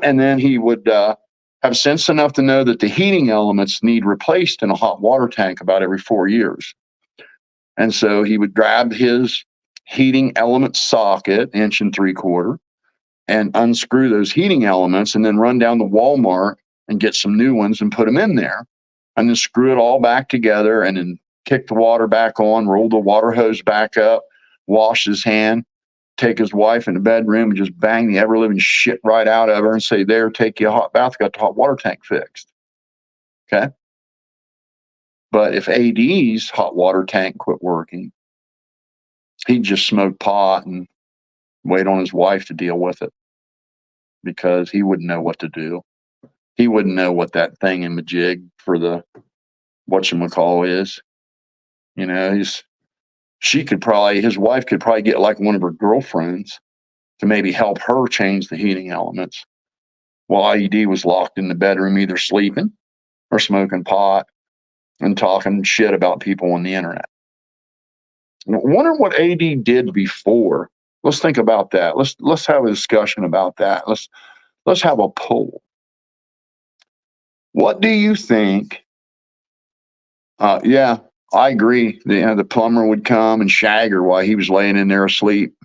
And then he would have sense enough to know that the heating elements need replaced in a hot water tank about every 4 years. And so he would grab his heating element socket, 1 3/4 inch, and unscrew those heating elements and then run down to Walmart and get some new ones and put them in there. And then screw it all back together and then kick the water back on, roll the water hose back up, wash his hand, take his wife in the bedroom and just bang the ever living shit right out of her and say, there, take you a hot bath, got the hot water tank fixed. Okay. But if AD's hot water tank quit working, he'd just smoke pot and wait on his wife to deal with it because he wouldn't know what to do. He wouldn't know what that thing in the jig for the whatchamacall is. His wife could probably get like one of her girlfriends to maybe help her change the heating elements while AD was locked in the bedroom either sleeping or smoking pot and talking shit about people on the internet. I wonder what AD did before. Let's think about that. Let's have a discussion about that. Let's have a poll. What do you think? Yeah, I agree. The plumber would come and shag her while he was laying in there asleep.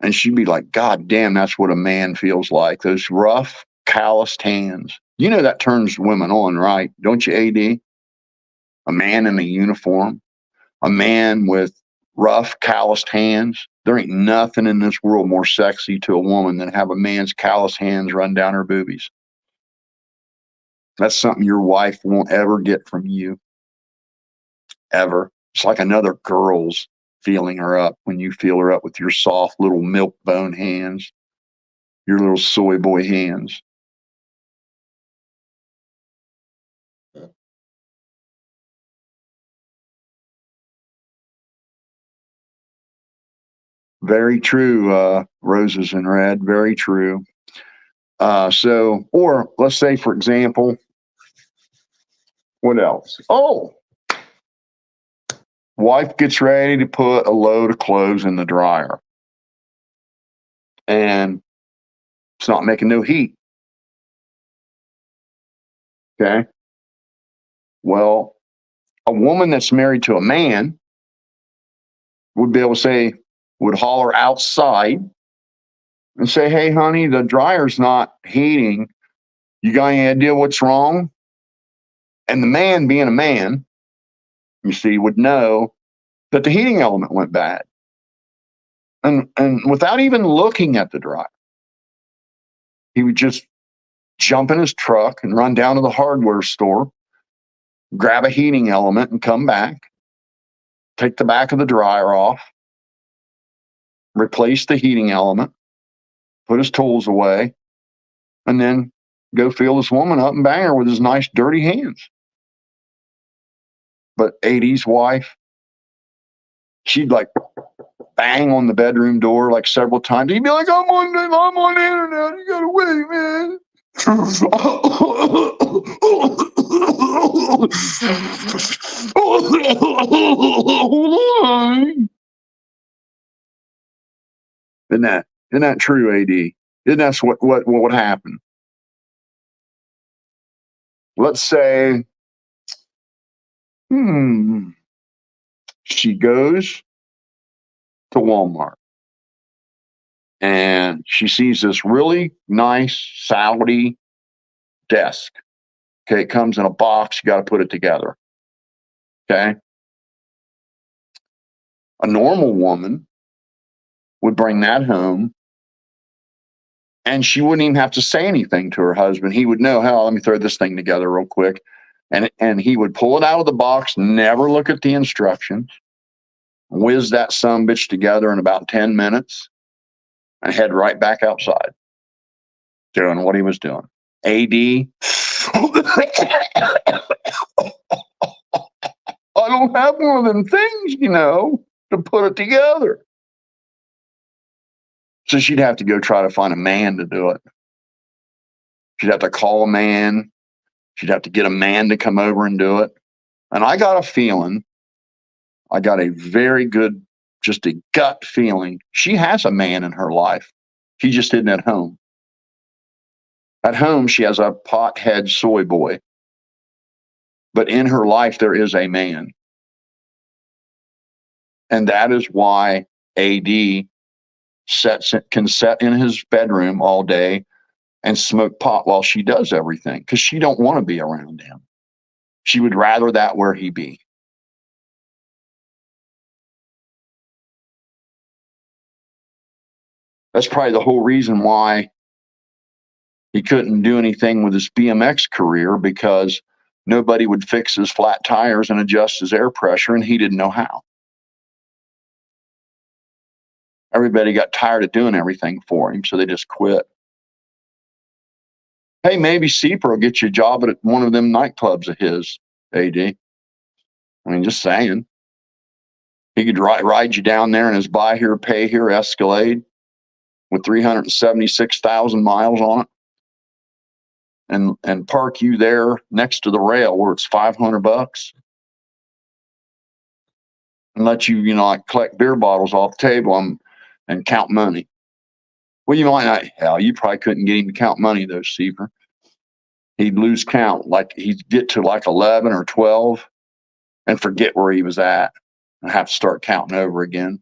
And she'd be like, God damn, that's what a man feels like. Those rough, calloused hands. You know that turns women on, right? Don't you, AD? A man in a uniform. A man with rough, calloused hands. There ain't nothing in this world more sexy to a woman than have a man's calloused hands run down her boobies. That's something your wife won't ever get from you, ever. It's like another girl's feeling her up when you feel her up with your soft little milk bone hands, your little soy boy hands. Very true, Roses in Red. Very true. Or let's say, for example, what else? Oh, wife gets ready to put a load of clothes in the dryer, and it's not making no heat. Okay. Well, a woman that's married to a man would be able to say, would holler outside and say, "Hey, honey, the dryer's not heating. You got any idea what's wrong?" And the man, being a man, you see, would know that the heating element went bad. And without even looking at the dryer, he would just jump in his truck and run down to the hardware store, grab a heating element and come back, take the back of the dryer off, replace the heating element, put his tools away, and then go feel this woman up and bang her with his nice dirty hands. But AD's wife, she'd like bang on the bedroom door like several times. He'd be like, I'm on the internet. You gotta wait, man. Isn't that true, AD? Isn't that what would happen? Let's say, she goes to Walmart and she sees this really nice Saudi desk. Okay, it comes in a box. You got to put it together. Okay. A normal woman would bring that home and she wouldn't even have to say anything to her husband. He would know, hell, let me throw this thing together real quick. And he would pull it out of the box, never look at the instructions, whiz that sumbitch together in about 10 minutes, and head right back outside doing what he was doing. AD, I don't have one of them things, to put it together. So she'd have to go try to find a man to do it. She'd have to call a man. She'd have to get a man to come over and do it. And I got a feeling, I got a very good, just a gut feeling, she has a man in her life. He just isn't at home. At home, she has a pothead soy boy. But in her life, there is a man. And that is why AD can sit in his bedroom all day and smoke pot while she does everything, because she don't want to be around him. She would rather that where he be. That's probably the whole reason why he couldn't do anything with his BMX career, because nobody would fix his flat tires and adjust his air pressure, and he didn't know how. Everybody got tired of doing everything for him, so they just quit. Hey, maybe Seeper will get you a job at one of them nightclubs of his, AD. I mean, just saying. He could ride you down there in his buy here, pay here Escalade with 376,000 miles on it, and park you there next to the rail where it's $500, and let you, like collect beer bottles off the table and count money. Well, you might not. Hell, you probably couldn't get him to count money though, Seeper. He'd lose count. Like he'd get to like 11 or 12 and forget where he was at and have to start counting over again.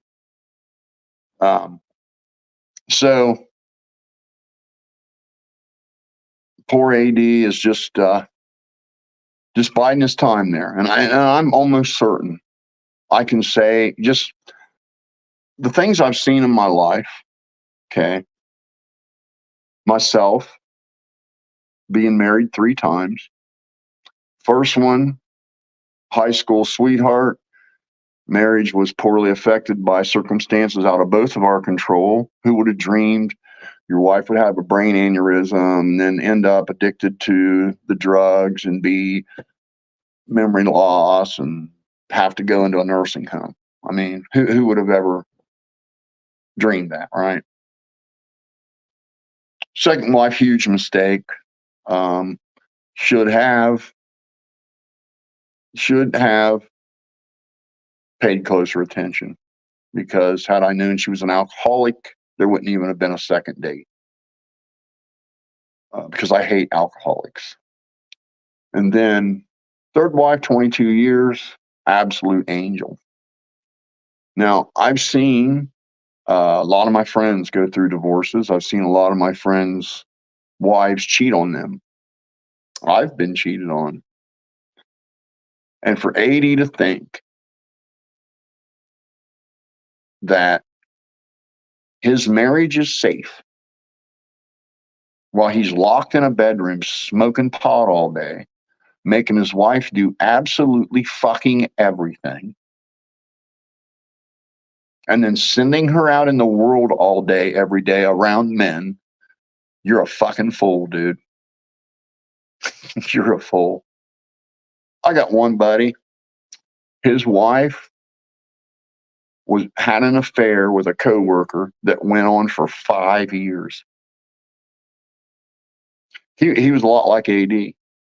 So poor AD is just biding his time there, and I'm almost certain I can say, just the things I've seen in my life, okay, myself being married 3 times. First one, high school sweetheart. Marriage was poorly affected by circumstances out of both of our control. Who would have dreamed your wife would have a brain aneurysm and then end up addicted to the drugs and be memory loss and have to go into a nursing home? I mean, who would have ever dreamed that, right? Second wife, huge mistake. Um, should have should have paid closer attention, because had I known she was an alcoholic, there wouldn't even have been a second date, because I hate alcoholics. And then third wife, 22 years, absolute angel. Now, I've seen a lot of my friends go through divorces. I've seen a lot of my friends' wives cheat on them. I've been cheated on. And for 80 to think that his marriage is safe while he's locked in a bedroom smoking pot all day, making his wife do absolutely fucking everything, and then sending her out in the world all day, every day around men, you're a fucking fool, dude. You're a fool. I got one buddy. His wife had an affair with a coworker that went on for 5 years. He was a lot like AD,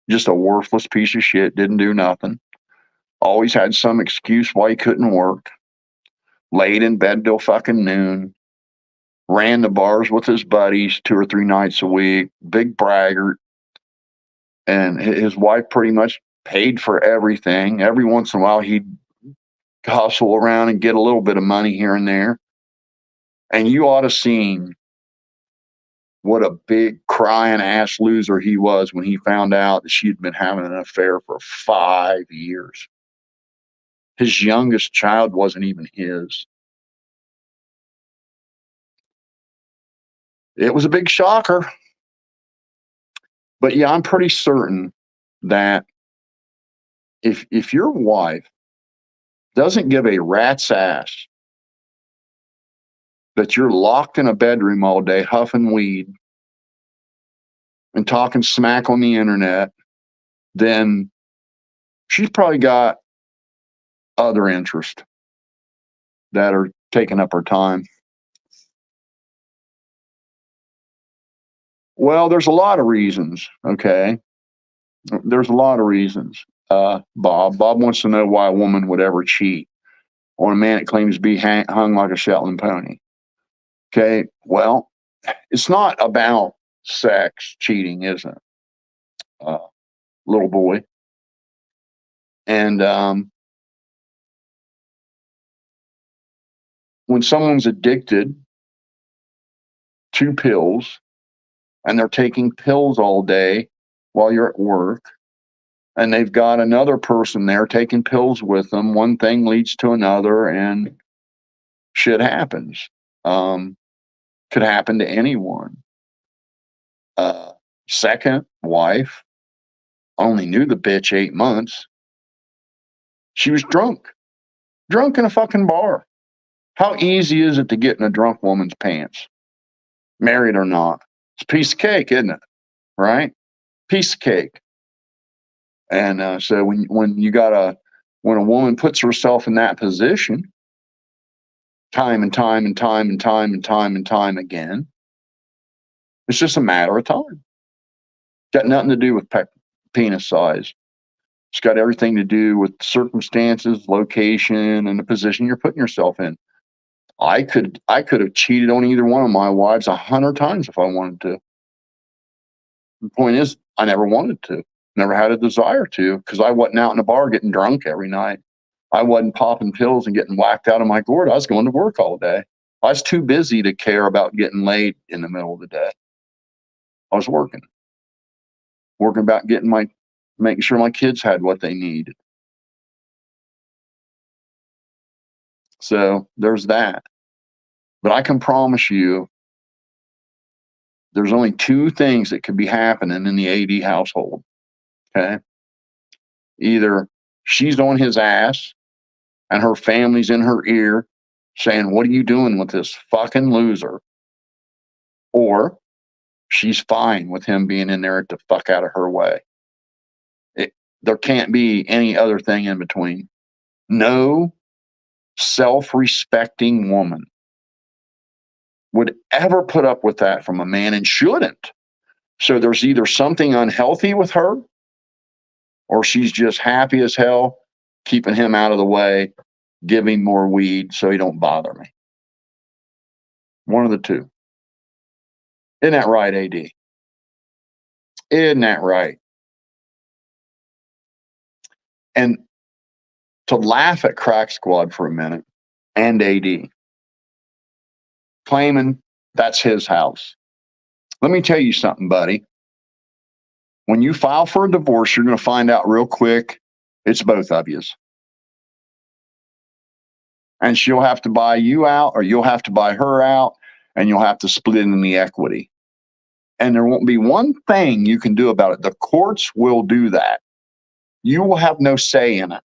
just a worthless piece of shit, didn't do nothing. Always had some excuse why he couldn't work. Laid in bed till fucking noon. Ran the bars with his buddies 2 or 3 nights a week. Big braggart. And his wife pretty much paid for everything. Every once in a while, he'd hustle around and get a little bit of money here and there. And you ought to seen what a big crying ass loser he was when he found out that she'd been having an affair for 5 years. His youngest child wasn't even his. It was a big shocker. But yeah, I'm pretty certain that if your wife doesn't give a rat's ass that you're locked in a bedroom all day huffing weed and talking smack on the internet, then she's probably got other interests that are taking up her time. Well, there's a lot of reasons. Okay, there's a lot of reasons. Bob wants to know why a woman would ever cheat on a man that claims to be hung like a Shetland pony. Okay, well, it's not about sex cheating, is it, little boy? And when someone's addicted to pills and they're taking pills all day while you're at work, and they've got another person there taking pills with them, one thing leads to another, and shit happens. Could happen to anyone. Second wife only knew the bitch 8 months. She was drunk in a fucking bar. How easy is it to get in a drunk woman's pants, married or not? It's a piece of cake, isn't it? Right? Piece of cake. And so when a woman puts herself in that position, time and time and time and time and time and time again, it's just a matter of time. Got nothing to do with penis size. It's got everything to do with circumstances, location, and the position you're putting yourself in. I could have cheated on either one of my wives 100 times if I wanted to. The point is, I never wanted to, never had a desire to, because I wasn't out in the bar getting drunk every night. I wasn't popping pills and getting whacked out of my gourd. I was going to work all day. I was too busy to care about getting laid in the middle of the day. I was working about making sure my kids had what they needed. So there's that. But I can promise you there's only two things that could be happening in the AD household. Okay. Either she's on his ass and her family's in her ear saying, "What are you doing with this fucking loser?" Or she's fine with him being in there to fuck out of her way. There can't be any other thing in between. No self-respecting woman would ever put up with that from a man and shouldn't. So there's either something unhealthy with her or she's just happy as hell keeping him out of the way, giving more weed so he don't bother me. One of the two. Isn't that right, AD? Isn't that right? And to laugh at Crack Squad for a minute and AD, claiming that's his house. Let me tell you something, buddy. When you file for a divorce, you're going to find out real quick it's both of yous. And she'll have to buy you out, or you'll have to buy her out, and you'll have to split in the equity. And there won't be one thing you can do about it. The courts will do that. You will have no say in it.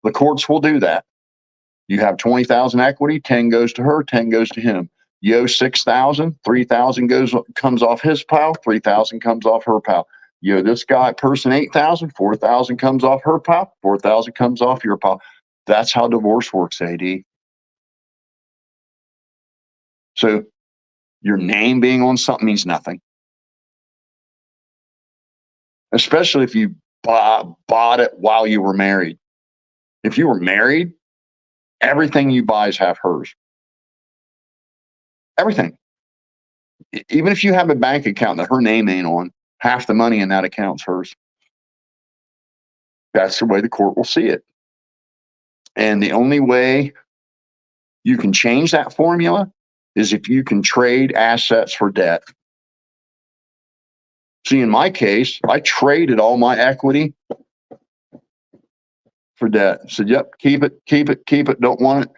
The courts will do that. You have 20,000 equity, 10 goes to her, 10 goes to him. You owe 6,000, 3,000 comes off his pile, 3,000 comes off her pile. You owe this person 8,000, 4,000 comes off her pile, 4,000 comes off your pile. That's how divorce works, AD. So your name being on something means nothing. Especially if you bought it while you were married. If you were married, everything you buy is half hers. Everything. Even if you have a bank account that her name ain't on, half the money in that account's hers. That's the way the court will see it. And the only way you can change that formula is if you can trade assets for debt. See, in my case, I traded all my equity for debt. I said, yep, keep it, keep it, keep it. Don't want it.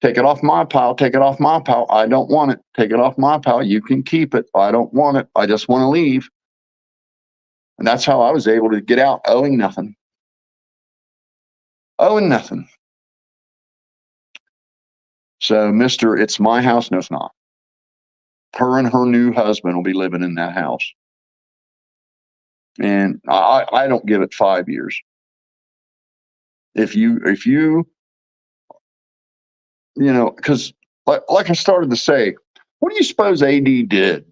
Take it off my pile. Take it off my pile. I don't want it. Take it off my pile. You can keep it. I don't want it. I just want to leave. And that's how I was able to get out owing nothing. Owing nothing. So, Mr. It's my house. No, it's not. Her and her new husband will be living in that house. And I don't give it 5 years. If you because like I started to say, what do you suppose AD did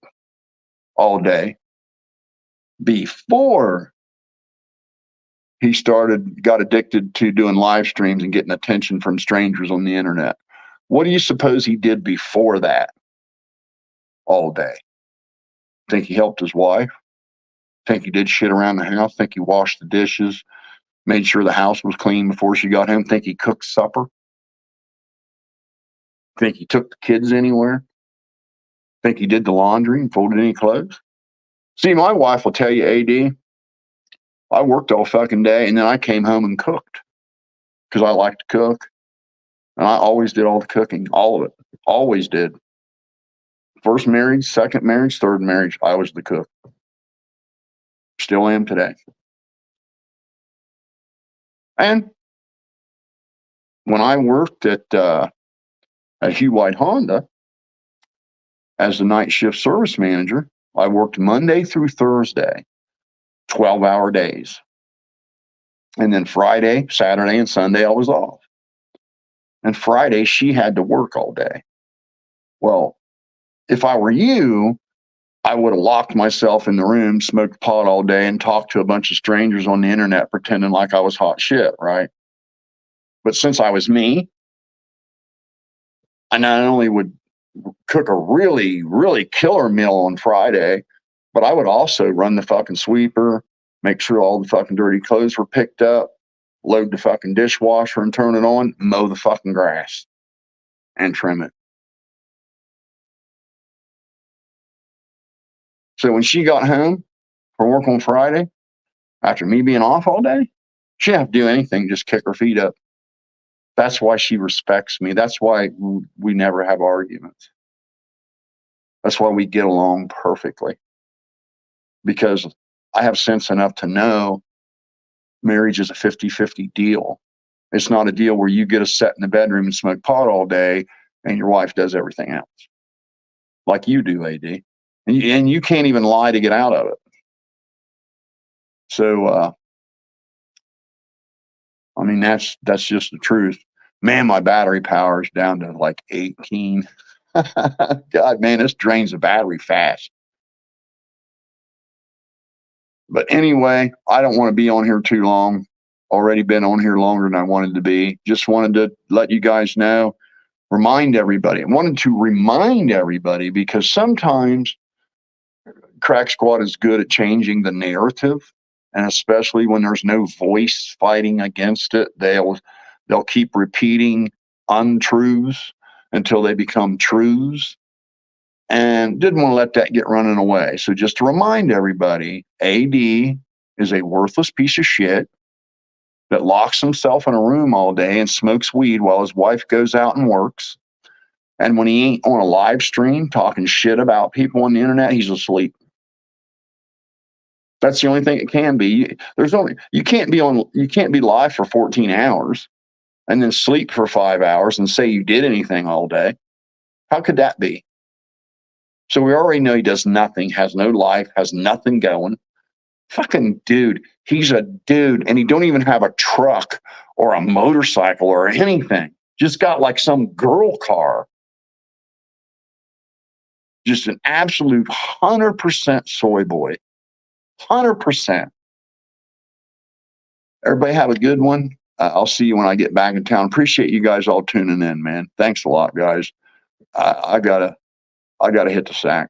all day before he got addicted to doing live streams and getting attention from strangers on the internet? What do you suppose he did before that all day? Think he helped his wife? Think he did shit around the house? Think he washed the dishes, made sure the house was clean before she got home? Think he cooked supper? Think he took the kids anywhere? Think he did the laundry and folded any clothes? See, my wife will tell you, AD, I worked all fucking day and then I came home and cooked because I like to cook. And I always did all the cooking, all of it. Always did. First marriage, second marriage, third marriage, I was the cook. Still am today. And when I worked at Hugh White Honda as the night shift service manager, I worked Monday through Thursday, 12-hour days. And then Friday, Saturday, and Sunday, I was off. And Friday, she had to work all day. Well, if I were you, I would have locked myself in the room, smoked pot all day, and talked to a bunch of strangers on the internet pretending like I was hot shit, right? But since I was me, I not only would cook a really, really killer meal on Friday, but I would also run the fucking sweeper, make sure all the fucking dirty clothes were picked up, load the fucking dishwasher and turn it on, mow the fucking grass and trim it. So when she got home from work on Friday, after me being off all day, she didn't have to do anything, just kick her feet up. That's why she respects me. That's why we never have arguments. That's why we get along perfectly. Because I have sense enough to know marriage is a 50-50 deal. It's not a deal where you get to sit in the bedroom and smoke pot all day and your wife does everything else like you do, AD. And you can't even lie to get out of it. So, I mean, that's just the truth. Man, my battery power is down to like 18. God, man, this drains the battery fast. But anyway, I don't want to be on here too long. Already been on here longer than I wanted to be. Just wanted to let you guys know, remind everybody. I wanted to remind everybody because sometimes Crack Squad is good at changing the narrative, and especially when there's no voice fighting against it, they'll keep repeating untruths until they become truths. And didn't want to let that get running away. So just to remind everybody, AD is a worthless piece of shit that locks himself in a room all day and smokes weed while his wife goes out and works. And when he ain't on a live stream talking shit about people on the internet, he's asleep. That's the only thing it can be. You can't be live for 14 hours and then sleep for 5 hours and say you did anything all day. How could that be? So we already know he does nothing, has no life, has nothing going. Fucking dude. He's a dude, and he don't even have a truck or a motorcycle or anything. Just got like some girl car. Just an absolute 100% soy boy. 100%. Everybody have a good one. I'll see you when I get back in town. Appreciate you guys all tuning in, man. Thanks a lot, guys. I gotta hit the sack.